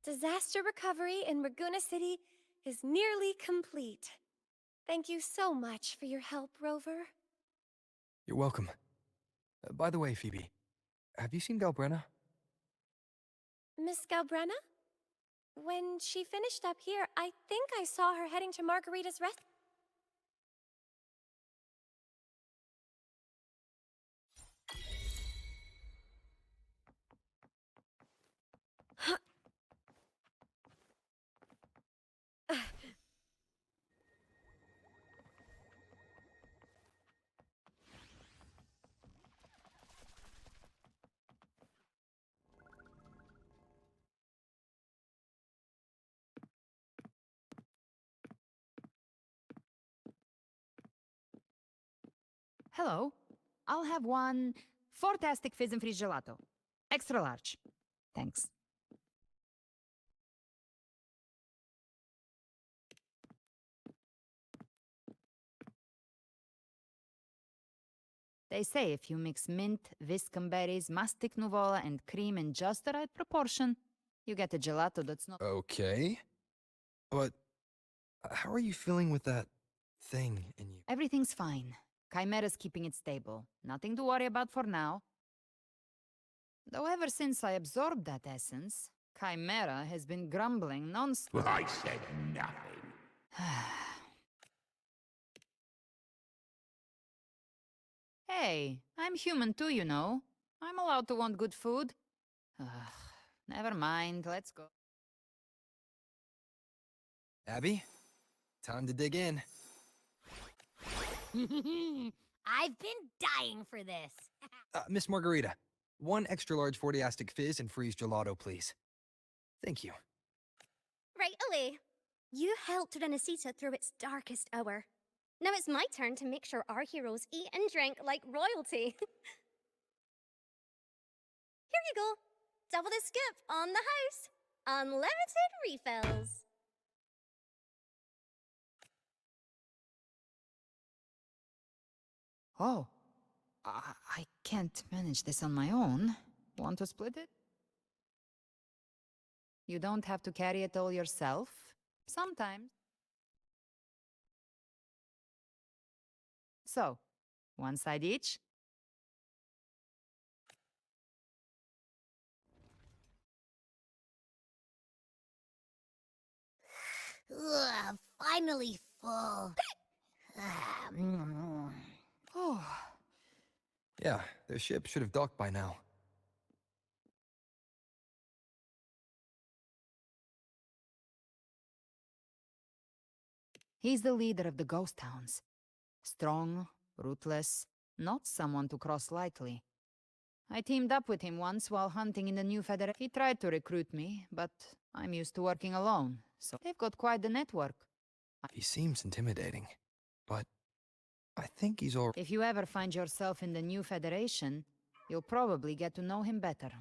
Disaster recovery in Raguna City is nearly complete. Thank you so much for your help, Rover. You're welcome. By the way, Phoebe, have you seen Galbrenna? Miss Galbrenna? When she finished up here, I think I saw her heading to Margarita's rest. Hello. I'll have one fantastic fizz and freeze gelato. Extra large. Thanks. They say if you mix mint, viscum berries, mastic nuvola, and cream in just the right proportion, you get a gelato that's not... Okay. But how are you feeling with that thing in you? Everything's fine. Chimera's keeping it stable. Nothing to worry about for now. Though ever since I absorbed that essence, Chimera has been grumbling non-stop. I said nothing. Hey, I'm human too, you know. I'm allowed to want good food. Ugh, never mind, let's go. Abby, time to dig in. I've been dying for this. Miss Margarita, one extra large 40-astic fizz and freeze gelato, please. Thank you. Right away. You helped Renesita through its darkest hour. Now it's my turn to make sure our heroes eat and drink like royalty. Here you go. Double the scoop on the house. Unlimited refills. Oh, I can't manage this on my own. Want to split it? You don't have to carry it all yourself. Sometimes. So, one side each? Ugh, finally full. Oh. Yeah, their ship should have docked by now. He's the leader of the ghost towns. Strong, ruthless, not someone to cross lightly. I teamed up with him once while hunting in the new Federation. He tried to recruit me, but I'm used to working alone, so they've got quite the network. He seems intimidating, but I think he's all... If you ever find yourself in the new Federation, you'll probably get to know him better.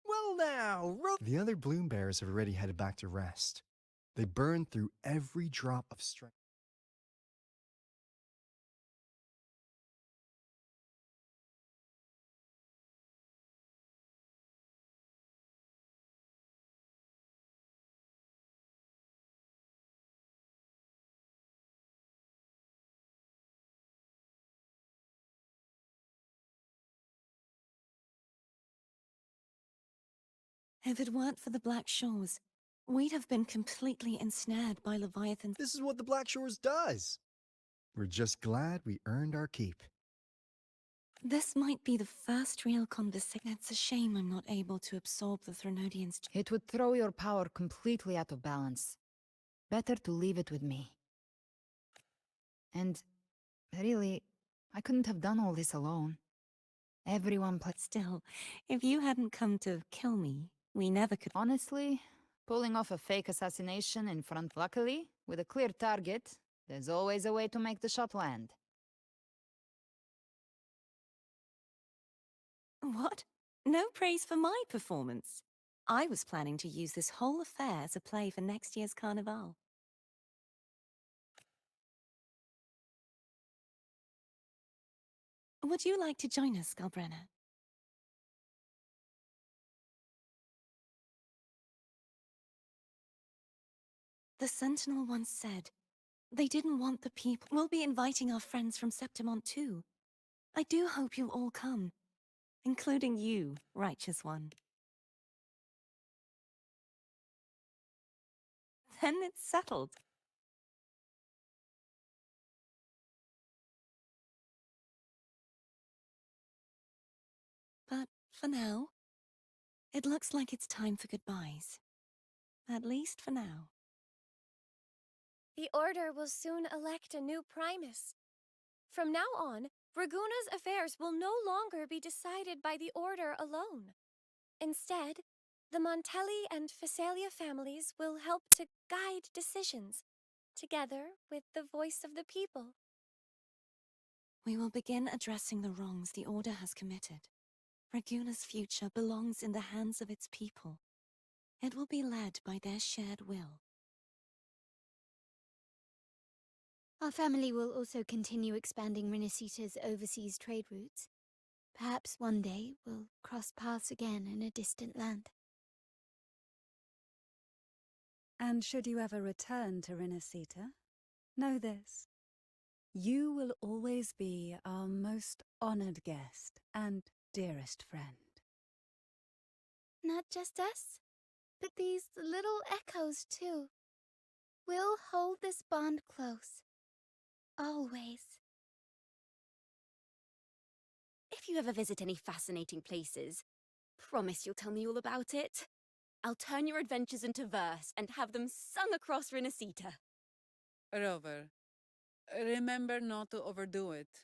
Well now, the other bloom bearers have already headed back to rest. They burned through every drop of strength. If it weren't for the Black Shores, we'd have been completely ensnared by Leviathan. This is what the Black Shores does. We're just glad we earned our keep. This might be the first real conversation. It's a shame I'm not able to absorb the Threnodians. It would throw your power completely out of balance. Better to leave it with me. And, really, I couldn't have done all this alone. Everyone played. Still, if you hadn't come to kill me, we never could. Honestly, pulling off a fake assassination in front. Luckily, with a clear target, there's always a way to make the shot land. What? No praise for my performance. I was planning to use this whole affair as a play for next year's Carnival. Would you like to join us, Galbrenna? The Sentinel once said, they didn't want the people. We'll be inviting our friends from Septimont too. I do hope you'll all come, including you, Righteous One. Then it's settled. But for now, it looks like it's time for goodbyes. At least for now. The Order will soon elect a new Primus. From now on, Raguna's affairs will no longer be decided by the Order alone. Instead, the Montelli and Phasalia families will help to guide decisions, together with the voice of the people. We will begin addressing the wrongs the Order has committed. Raguna's future belongs in the hands of its people. It will be led by their shared will. Our family will also continue expanding Renacita's overseas trade routes. Perhaps one day we'll cross paths again in a distant land. And should you ever return to Renacita, know this. You will always be our most honored guest and dearest friend. Not just us, but these little echoes too. We'll hold this bond close. Always. If you ever visit any fascinating places, promise you'll tell me all about it. I'll turn your adventures into verse and have them sung across Renacita. Rover, remember not to overdo it.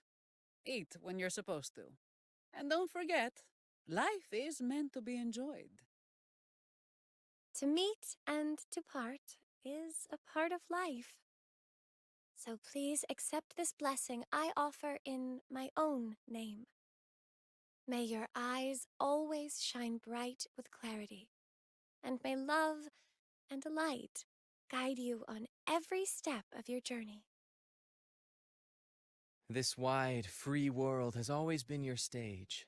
Eat when you're supposed to. And don't forget, life is meant to be enjoyed. To meet and to part is a part of life. So please accept this blessing I offer in my own name. May your eyes always shine bright with clarity, and may love and light guide you on every step of your journey. This wide, free world has always been your stage.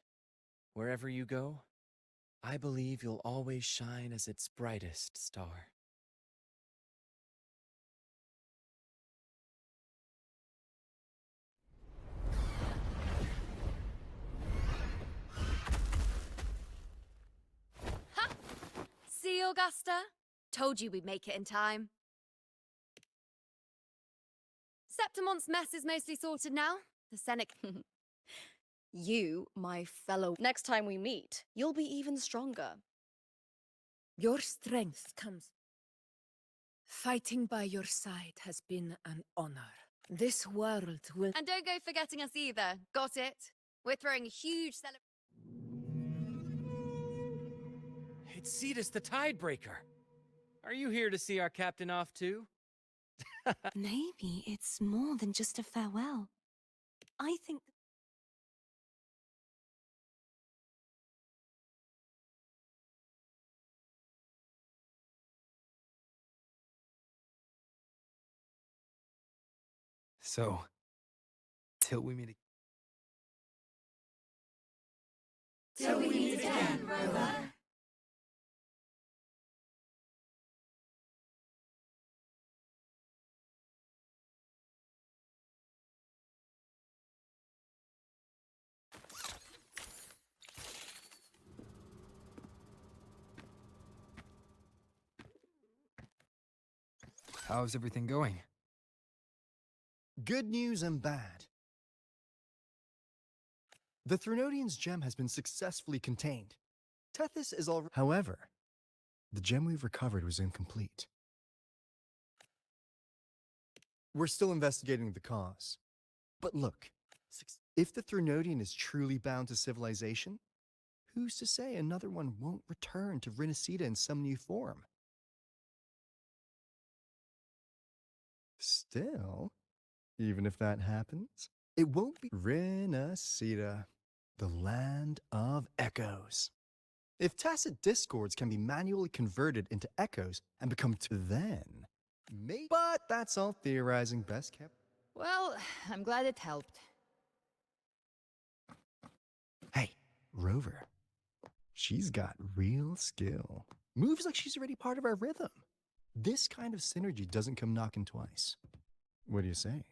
Wherever you go, I believe you'll always shine as its brightest star. Ha! See, Augusta? Told you we'd make it in time. Septimont's mess is mostly sorted now. The Senate... You, my fellow. Next time we meet, you'll be even stronger. Your strength comes. Fighting by your side has been an honor. This world will... And don't go forgetting us either. Got it? We're throwing a huge It's Cetus the Tidebreaker. Are you here to see our captain off too? Maybe it's more than just a farewell. I think... So, till we meet again. Till we meet again, Rover. How's everything going? Good news and bad. The Threnodian's gem has been successfully contained. Tethys is already. However, the gem we've recovered was incomplete. We're still investigating the cause. But look, if the Threnodian is truly bound to civilization, who's to say another one won't return to Renacida in some new form? Still, even if that happens, it won't be Renacida, the land of echoes. If tacit discords can be manually converted into echoes and become then, maybe. But that's all theorizing, best kept. Well, I'm glad it helped. Hey, Rover. She's got real skill. Moves like she's already part of our rhythm. This kind of synergy doesn't come knocking twice. What do you say?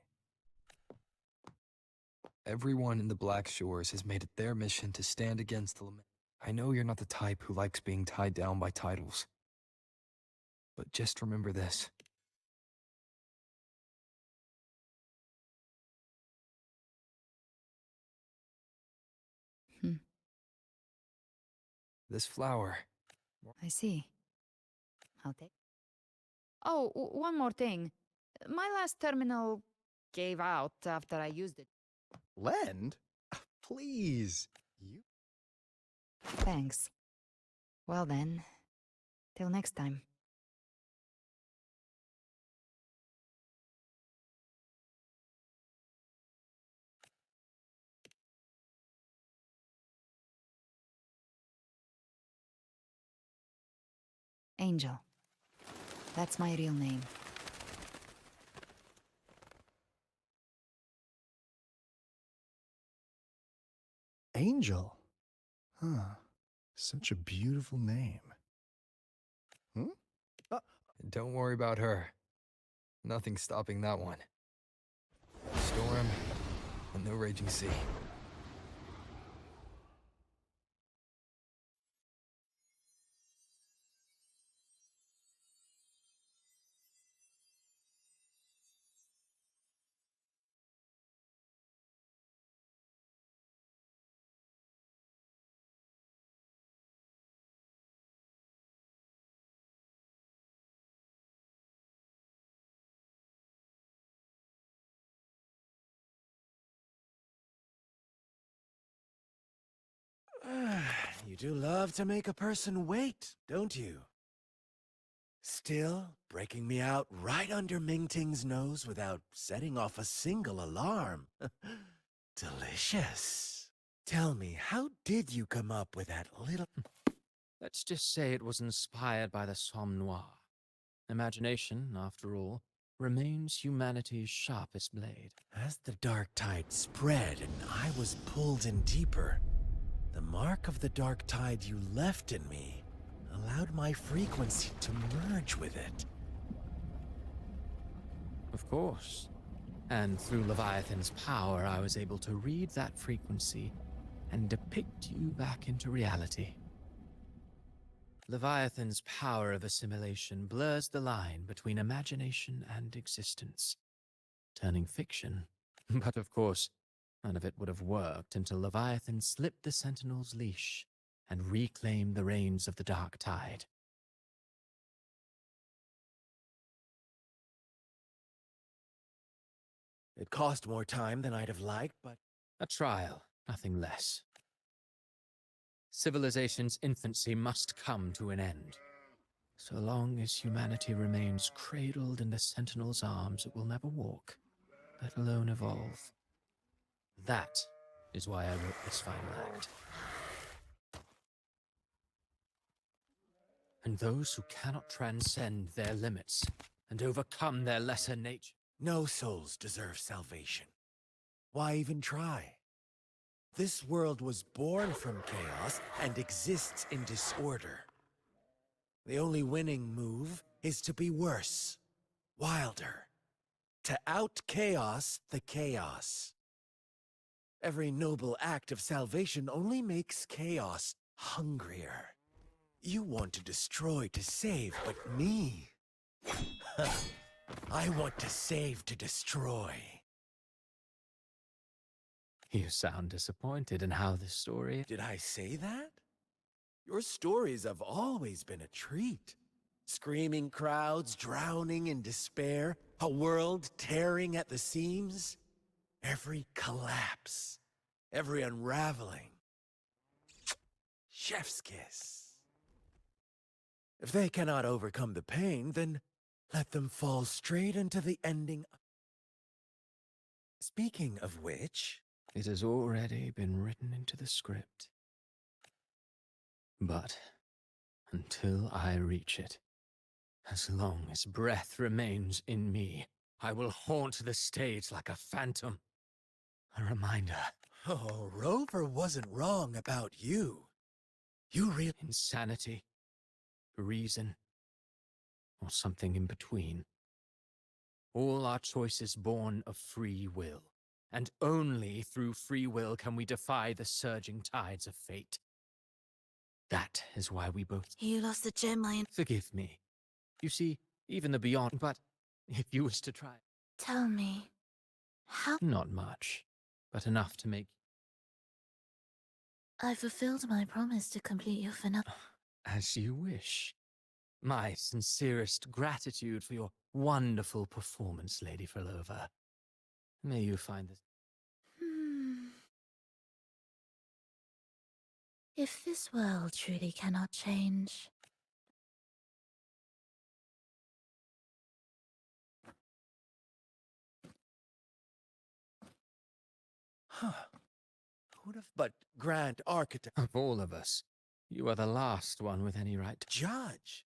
Everyone in the Black Shores has made it their mission to stand against the lament. I know you're not the type who likes being tied down by titles. But just remember this. This flower. I see. I'll take. Oh, one more thing. My last terminal gave out after I used it. Lend? Please. You. Thanks. Well then, till next time. Angel. That's my real name. Angel. Huh. Such a beautiful name. Don't worry about her. Nothing's stopping that one. A storm and no raging sea. You do love to make a person wait, don't you? Still, breaking me out right under Mingting's nose without setting off a single alarm. Delicious. Tell me, how did you come up with that little... Let's just say it was inspired by the Somme Noir. Imagination, after all, remains humanity's sharpest blade. As the dark tide spread and I was pulled in deeper, the mark of the dark tide you left in me allowed my frequency to merge with it. Of course. And through Leviathan's power, I was able to read that frequency and depict you back into reality. Leviathan's power of assimilation blurs the line between imagination and existence, turning fiction. But of course, none of it would have worked until Leviathan slipped the Sentinel's leash and reclaimed the reins of the Dark Tide. It cost more time than I'd have liked, but... A trial, nothing less. Civilization's infancy must come to an end. So long as humanity remains cradled in the Sentinel's arms, it will never walk, let alone evolve. That is why I wrote this final act. And those who cannot transcend their limits and overcome their lesser nature... No souls deserve salvation. Why even try? This world was born from chaos and exists in disorder. The only winning move is to be worse, wilder, to out-chaos the chaos. Every noble act of salvation only makes chaos hungrier. You want to destroy to save, but me? I want to save to destroy. You sound disappointed in how this story... Did I say that? Your stories have always been a treat. Screaming crowds drowning in despair, a world tearing at the seams. Every collapse, every unraveling. Chef's kiss. If they cannot overcome the pain, then let them fall straight into the ending. Speaking of which... It has already been written into the script. But until I reach it, as long as breath remains in me, I will haunt the stage like a phantom. A reminder. Oh, Rover wasn't wrong about you. You really... Insanity, reason, or something in between. All our choices born of free will, and only through free will can we defy the surging tides of fate. That is why we both... You lost the gem I... Forgive me. You see, even the beyond... But if you wish to try... Tell me, how... Not much, but enough to make... I fulfilled my promise to complete your finale. As you wish. My sincerest gratitude for your wonderful performance, Lady Frolova. May you find this... If this world truly cannot change... Huh. Who'd have... But Grand Architect... Of all of us, you are the last one with any right to... Judge!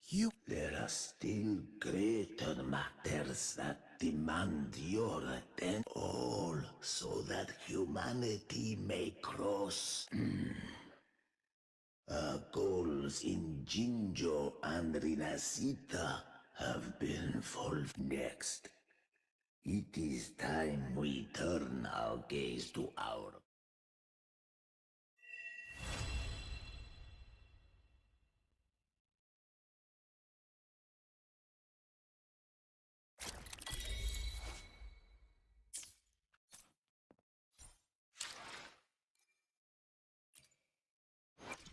You... There are still greater matters that demand your attention. All so that humanity may cross. Our goals in Jinjo and Rinasita have been fulfilled. Next, it is time we turn our gaze to our...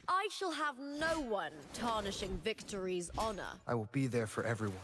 I shall have no one tarnishing victory's honor. I will be there for everyone.